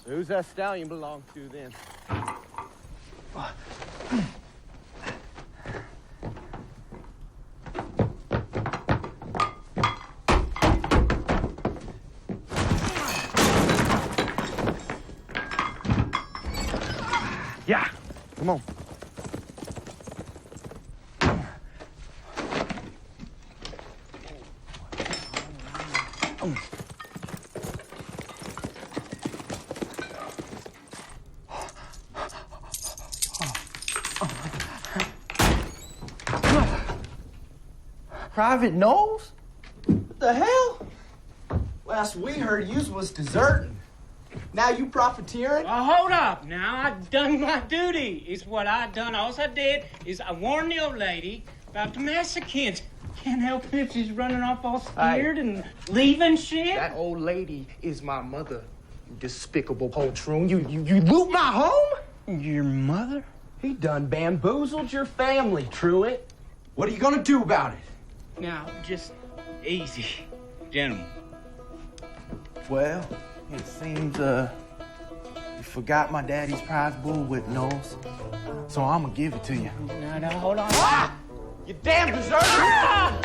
So who's that stallion belong to then? Yeah, come on. Private Knowles? What the hell? Last we heard, yous was deserting. Now you profiteering? Hold up now. I done my duty, is what I done. All I did is I warned the old lady about the Mexicans. Can't help it if she's running off all scared and leaving shit. That old lady is my mother, you despicable poltroon. You loot my home? Your mother? He done bamboozled your family, Truett. What are you gonna do about it? Now, just easy, gentlemen. Well, it seems, you forgot my daddy's prize bull with Knowles. So I'm gonna give it to you. No, hold on. Ah! You damn deserter! Ah!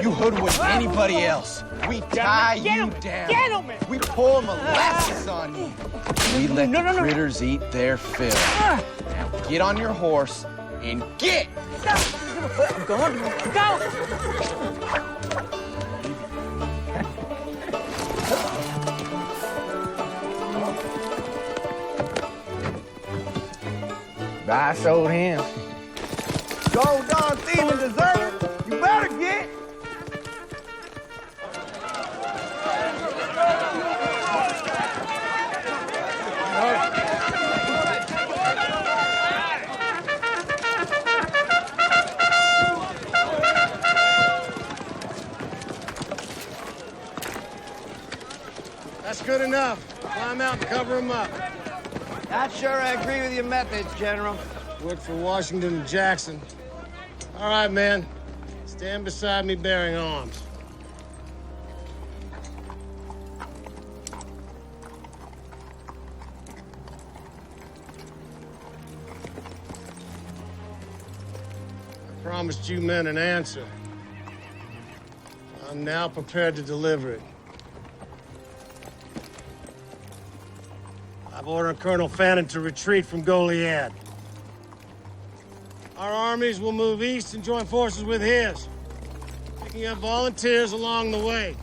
You hoodwink anybody else. We tie you down. Gentlemen! We pour molasses on you. We let the critters eat their fill. Now get on your horse and get! Go! I showed him. Go, Don thieving deserter! You better get! That's good enough. Climb out and cover him up. Not sure I agree with your methods, General. Worked for Washington and Jackson. All right, man. Stand beside me bearing arms. I promised you men an answer. I'm now prepared to deliver it. I've ordered Colonel Fannin to retreat from Goliad. Our armies will move east and join forces with his, picking up volunteers along the way.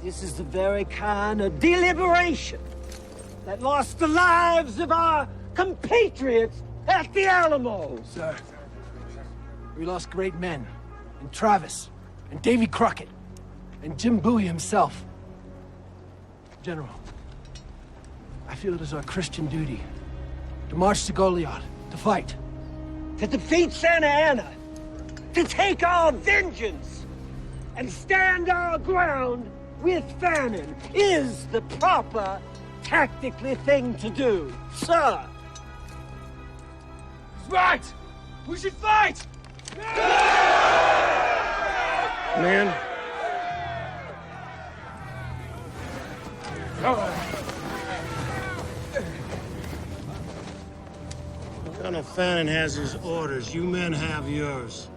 This is the very kind of deliberation that lost the lives of our compatriots at the Alamo. Sir, we lost great men, and Travis, and Davy Crockett, and Jim Bowie himself. General, I feel it is our Christian duty to march to Goliad, to fight. To defeat Santa Anna, to take our vengeance, and stand our ground with Fannin is the proper tactically thing to do, sir. Right! We should fight! Men. Colonel Fannin has his orders. You men have yours.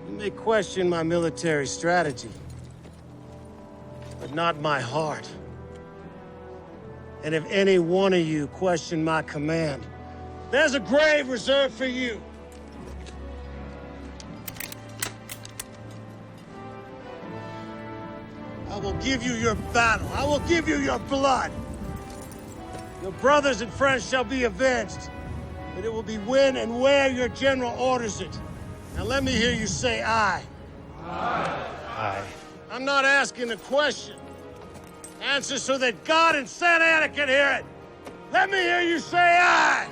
You may question my military strategy, but not my heart. And if any one of you question my command, there's a grave reserved for you. I will give you your battle. I will give you your blood. Your brothers and friends shall be avenged, but it will be when and where your general orders it. Now let me hear you say aye. Aye. Aye. I'm not asking a question. Answer so that God and Santa Anna can hear it. Let me hear you say aye.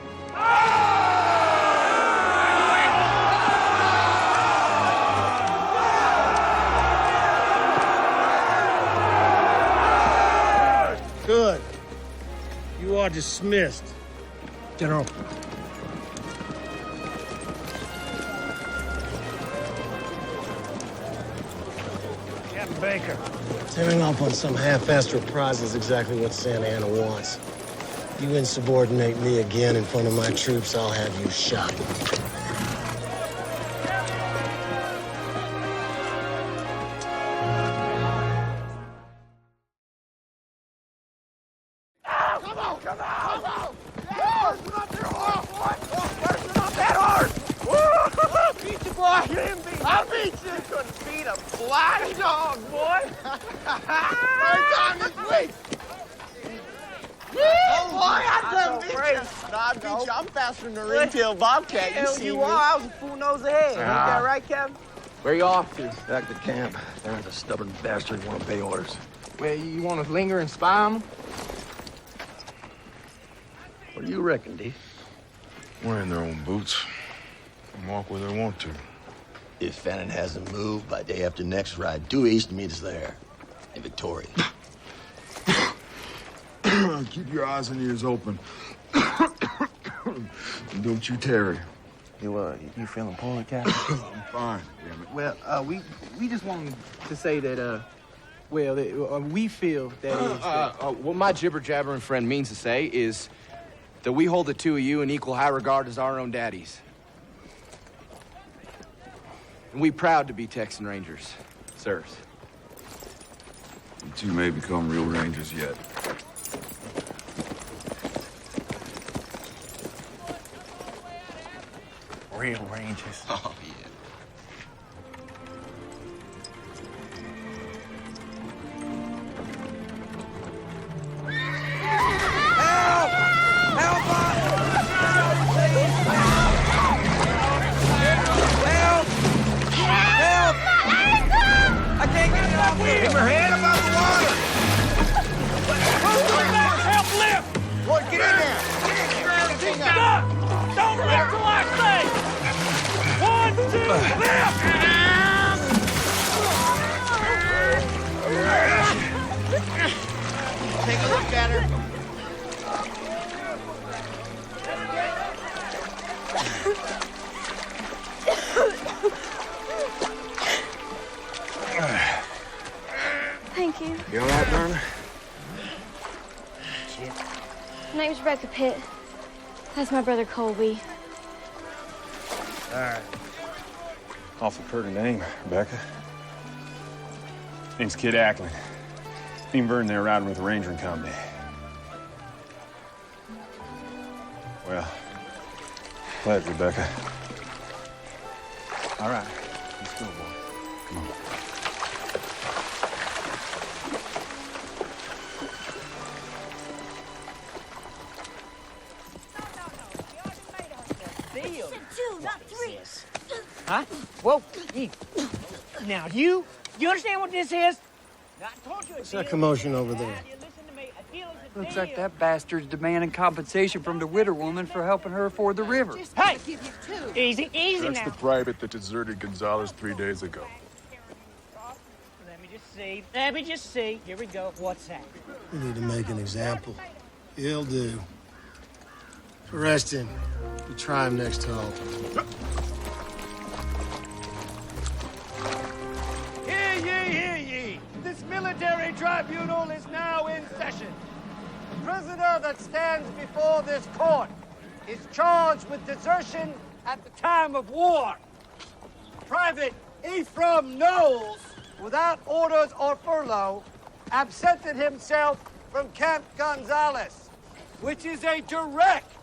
Good. You are dismissed. General. Captain Baker. Tearing off on some half-assed reprise is exactly what Santa Anna wants. You insubordinate me again in front of my troops, I'll have you shot. I'm faster than a ringtail bobcat. You see me. I was a full nose ahead. Ain't that right, Captain? Where you off to? Back to camp. There's a stubborn bastard who won't obey orders. Well, you want to linger and spy on them? What do you reckon, D? Wearing their own boots. And walk where they want to. If Fannin hasn't moved by day after next, ride due east and meet us there. In Victoria. Keep your eyes and ears open. And don't you tarry. You feeling poorly, Captain? I'm fine, damn it. Well, we just wanted to say that, we feel that what my jibber-jabbering friend means to say is that we hold the two of you in equal high regard as our own daddies. And we proud to be Texan Rangers, sirs. You two may become real Rangers yet. Real Rangers. Oh, yeah. I can't get it off here. Keep her head above the water. Help lift. Boy, get in there. Get in there. Stop. Don't lift till I say. 1, 2, lift. Take a look at her. Rebecca Pitt. That's my brother Colby. All right. Awful pretty name, Rebecca. Name's Kid Ackland. Me and Vern there riding with the Ranger and Company. Well, glad, Rebecca. All right, let's go, boy. Come on. Two, not three. Huh? Whoa. Now, you understand what this is? What's that commotion over there? Looks like that bastard's demanding compensation from the widow woman for helping her ford the river. Hey! Easy That's now. the private that deserted Gonzalez 3 days ago. Let me just see. Here we go. What's that? We need to make an example. He'll do. Arrest him. We'll try him next halt. Hear ye, hear ye. This military tribunal is now in session. The prisoner that stands before this court is charged with desertion at the time of war. Private Ephraim Knowles, without orders or furlough, absented himself from Camp Gonzales, which is a direct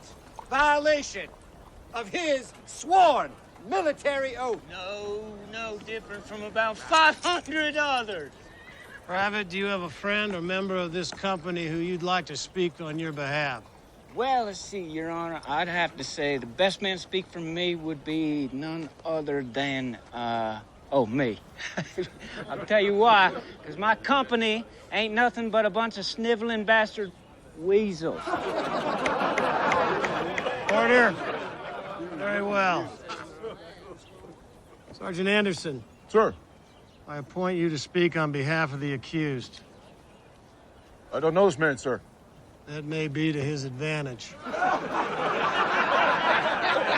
violation of his sworn military oath. No different from about 500 others. Private, do you have a friend or member of this company who you'd like to speak on your behalf? Well, let's see, Your Honor. I'd have to say the best man to speak for me would be none other than, me. I'll tell you why. Because my company ain't nothing but a bunch of sniveling bastard weasels. Order. Very well. Sergeant Anderson. Sir. I appoint you to speak on behalf of the accused. I don't know this man, sir. That may be to his advantage. Yes,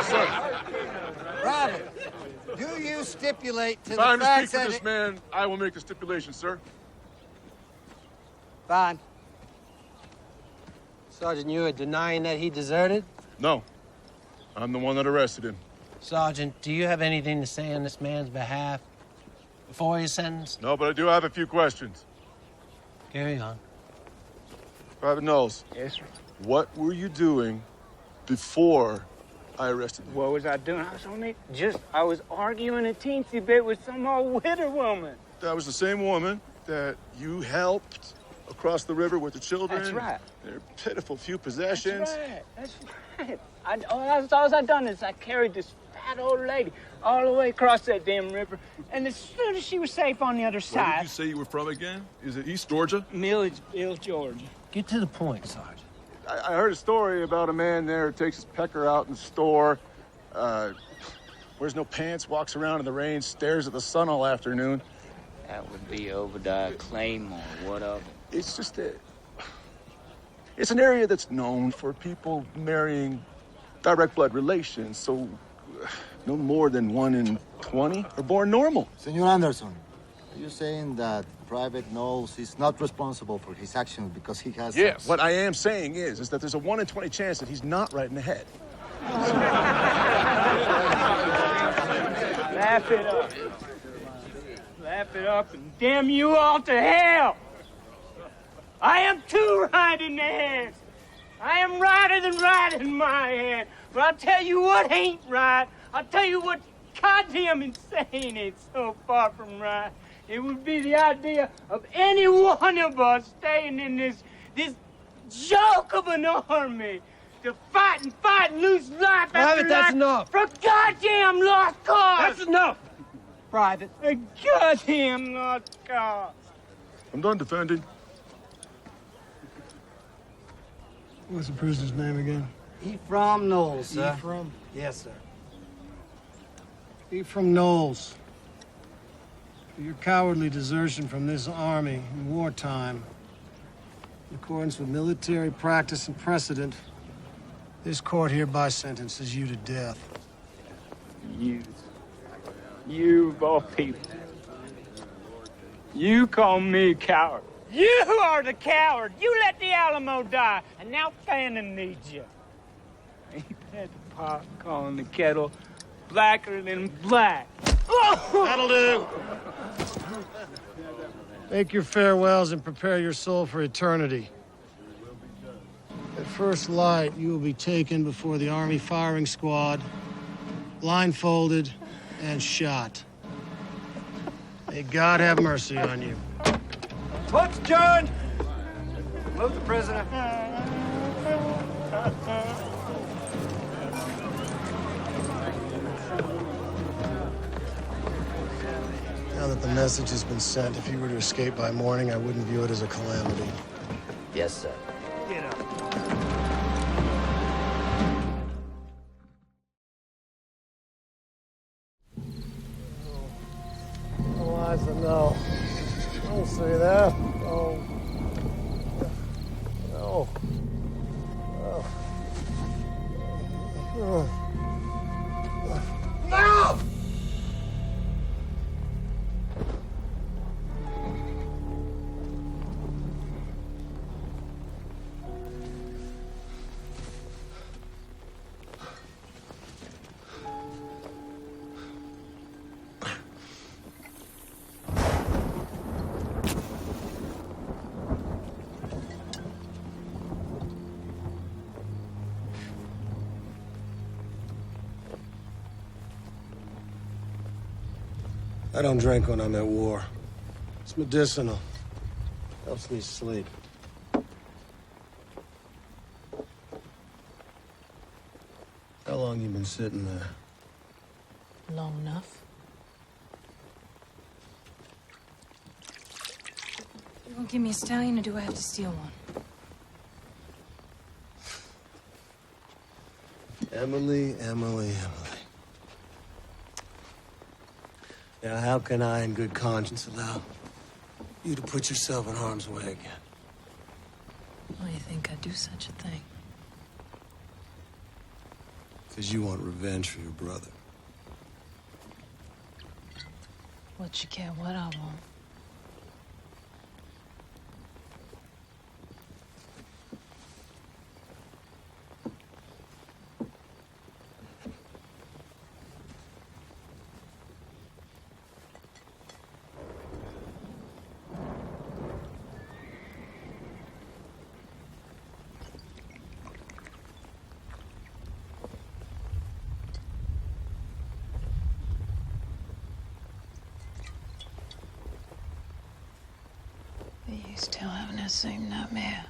sir. Private, do you stipulate to If the I am to speak facts for that this man, I will make the stipulation, sir. Fine. Sergeant, you are denying that he deserted? No. I'm the one that arrested him. Sergeant, do you have anything to say on this man's behalf before his sentence? No, but I do have a few questions. Carry on. Private Knowles. Yes, sir. What were you doing before I arrested you? What was I doing? I was arguing a teensy bit with some old widow woman. That was the same woman that you helped across the river with the children. That's right. Their pitiful few possessions. That's right. All I done is I carried this fat old lady all the way across that damn river, and as soon as she was safe on the other Where side... did you say you were from again? Is it East Georgia? Milledgeville, Georgia. Get to the point, Sergeant. I heard a story about a man there who takes his pecker out in the store, wears no pants, walks around in the rain, stares at the sun all afternoon. That would be Obadiah Claymore. What of it? It's just it's an area that's known for people marrying direct blood relations, so no more than 1 in 20 are born normal. Senor Anderson, are you saying that Private Knowles is not responsible for his actions because he has... Yes. What I am saying is that there's a 1 in 20 chance that he's not right in the head. Laugh it up. Laugh it up and damn you all to hell! I am too right in the head. I am righter than right in my head. But I'll tell you what ain't right. I'll tell you what goddamn insane it's so far from right. It would be the idea of any one of us staying in this joke of an army to fight and lose life after Private, that's life enough. for goddamn lost cause. That's enough. Private. A goddamn lost cause. I'm done defending. What's the prisoner's name again? Ephraim Knowles, sir. Ephraim? Yes, sir. Ephraim Knowles. For your cowardly desertion from this army in wartime, in accordance with military practice and precedent, this court hereby sentences you to death. You of all people. You call me a coward. You are the coward. You let the Alamo die, and now Fannin needs you. Ain't that the pot calling the kettle blacker than black? That'll do. Make your farewells and prepare your soul for eternity. At first light, you will be taken before the Army firing squad, blindfolded, and shot. May God have mercy on you. What's John? Move the prisoner. Now that the message has been sent, if you were to escape by morning, I wouldn't view it as a calamity. Yes, sir. Get up. Eliza, no. Don't say that. No. No. No. No! I don't drink when I'm at war. It's medicinal. Helps me sleep. How long you been sitting there? Long enough. You won't give me a stallion, or do I have to steal one? Emily, Emily, Emily. Now, how can I, in good conscience, allow you to put yourself in harm's way again? Why do you think I'd do such a thing? Because you want revenge for your brother. What you care what I want? Are you still having that same nightmare?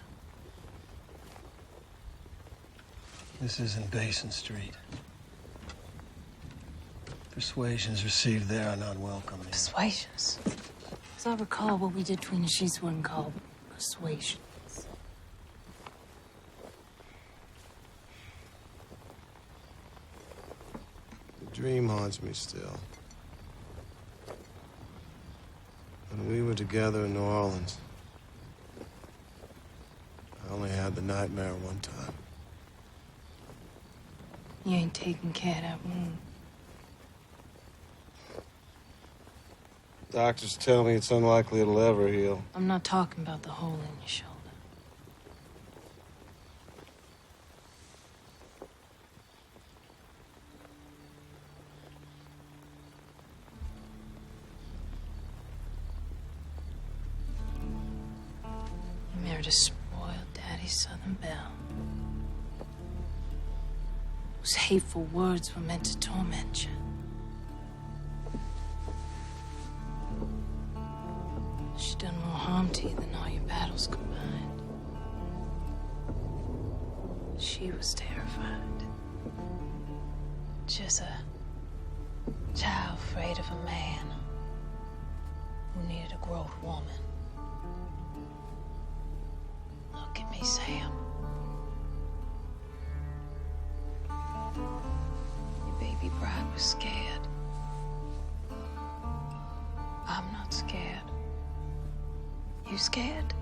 This isn't Basin Street. Persuasions received there are not welcome here. Persuasions? As I recall, what we did between the sheets wasn't called persuasion. The dream haunts me still. When we were together in New Orleans, I only had the nightmare one time. You ain't taking care of that wound. Doctors tell me it's unlikely it'll ever heal. I'm not talking about the hole in your shoulder. You married a spoiled daddy's Southern belle, whose hateful words were meant to torment you. She done more harm to you than all your battles combined. She was terrified. Just a child afraid of a man who needed a grown woman. Look at me, Sam. Your baby bride was scared. I'm not scared. You scared?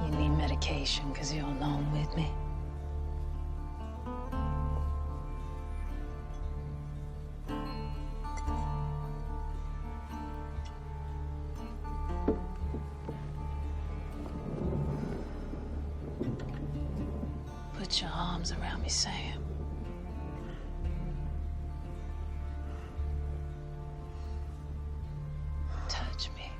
You need medication because you're alone with me. Put your arms around me, Sam. Touch me.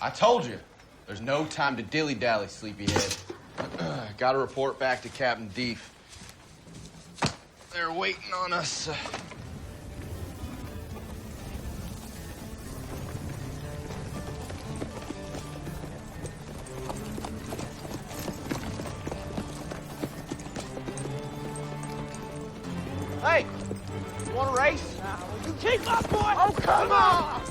I told you, there's no time to dilly-dally, sleepyhead. Gotta report back to Captain Deef. They're waiting on us. Hey, you want to race? You keep up, boy! Oh, come on!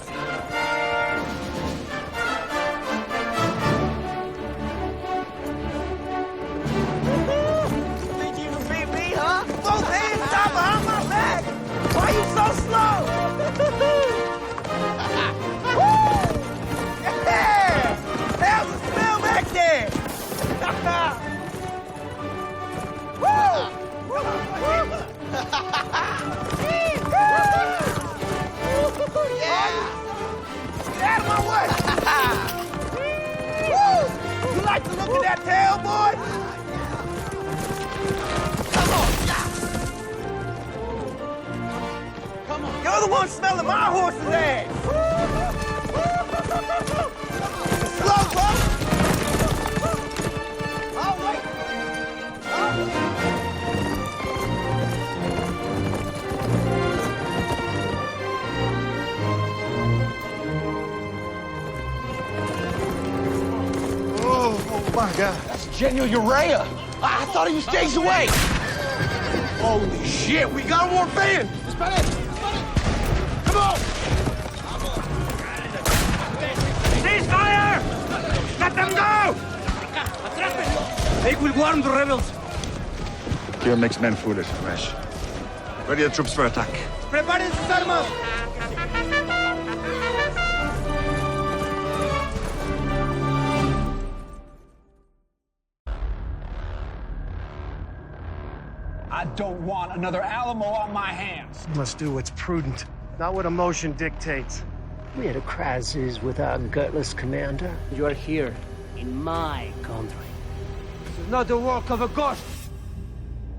Think you can beat me, huh? Both hands tied behind my back! Why you so slow? Woo! Yeah! How's the smell back there? Woo! Yeah! Get out of my way! Woo! You like the look of that tail, boy? Come on! You're the one smelling my horse's ass! Slow, bro! Oh, wait! Oh, my God. That's General Urea. I thought he was days away. Holy shit, we got more band. Come on. Ceasefire! Let them go! They will warn the rebels. Here makes men foolish, Rash. Ready the troops for attack. Prepare sus armas! I don't want another Alamo on my hands. You must do what's prudent, not what emotion dictates. We had a crisis with our gutless commander. You are here, in my country. This is not the work of a ghost.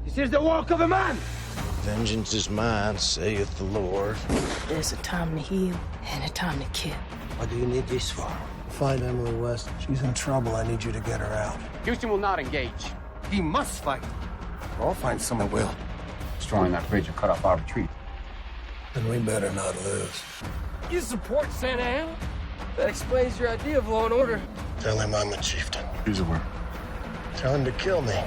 This is the work of a man. Vengeance is mine, saith the Lord. There's a time to heal and a time to kill. What do you need this for? Find Emily West. She's in trouble. I need you to get her out. Houston will not engage. He must fight. Or I'll find someone will. Destroying that bridge will cut off our retreat. Then we better not lose. You support Santa Ana? That explains your idea of law and order. Tell him I'm a chieftain. He's aware. Tell him to kill me.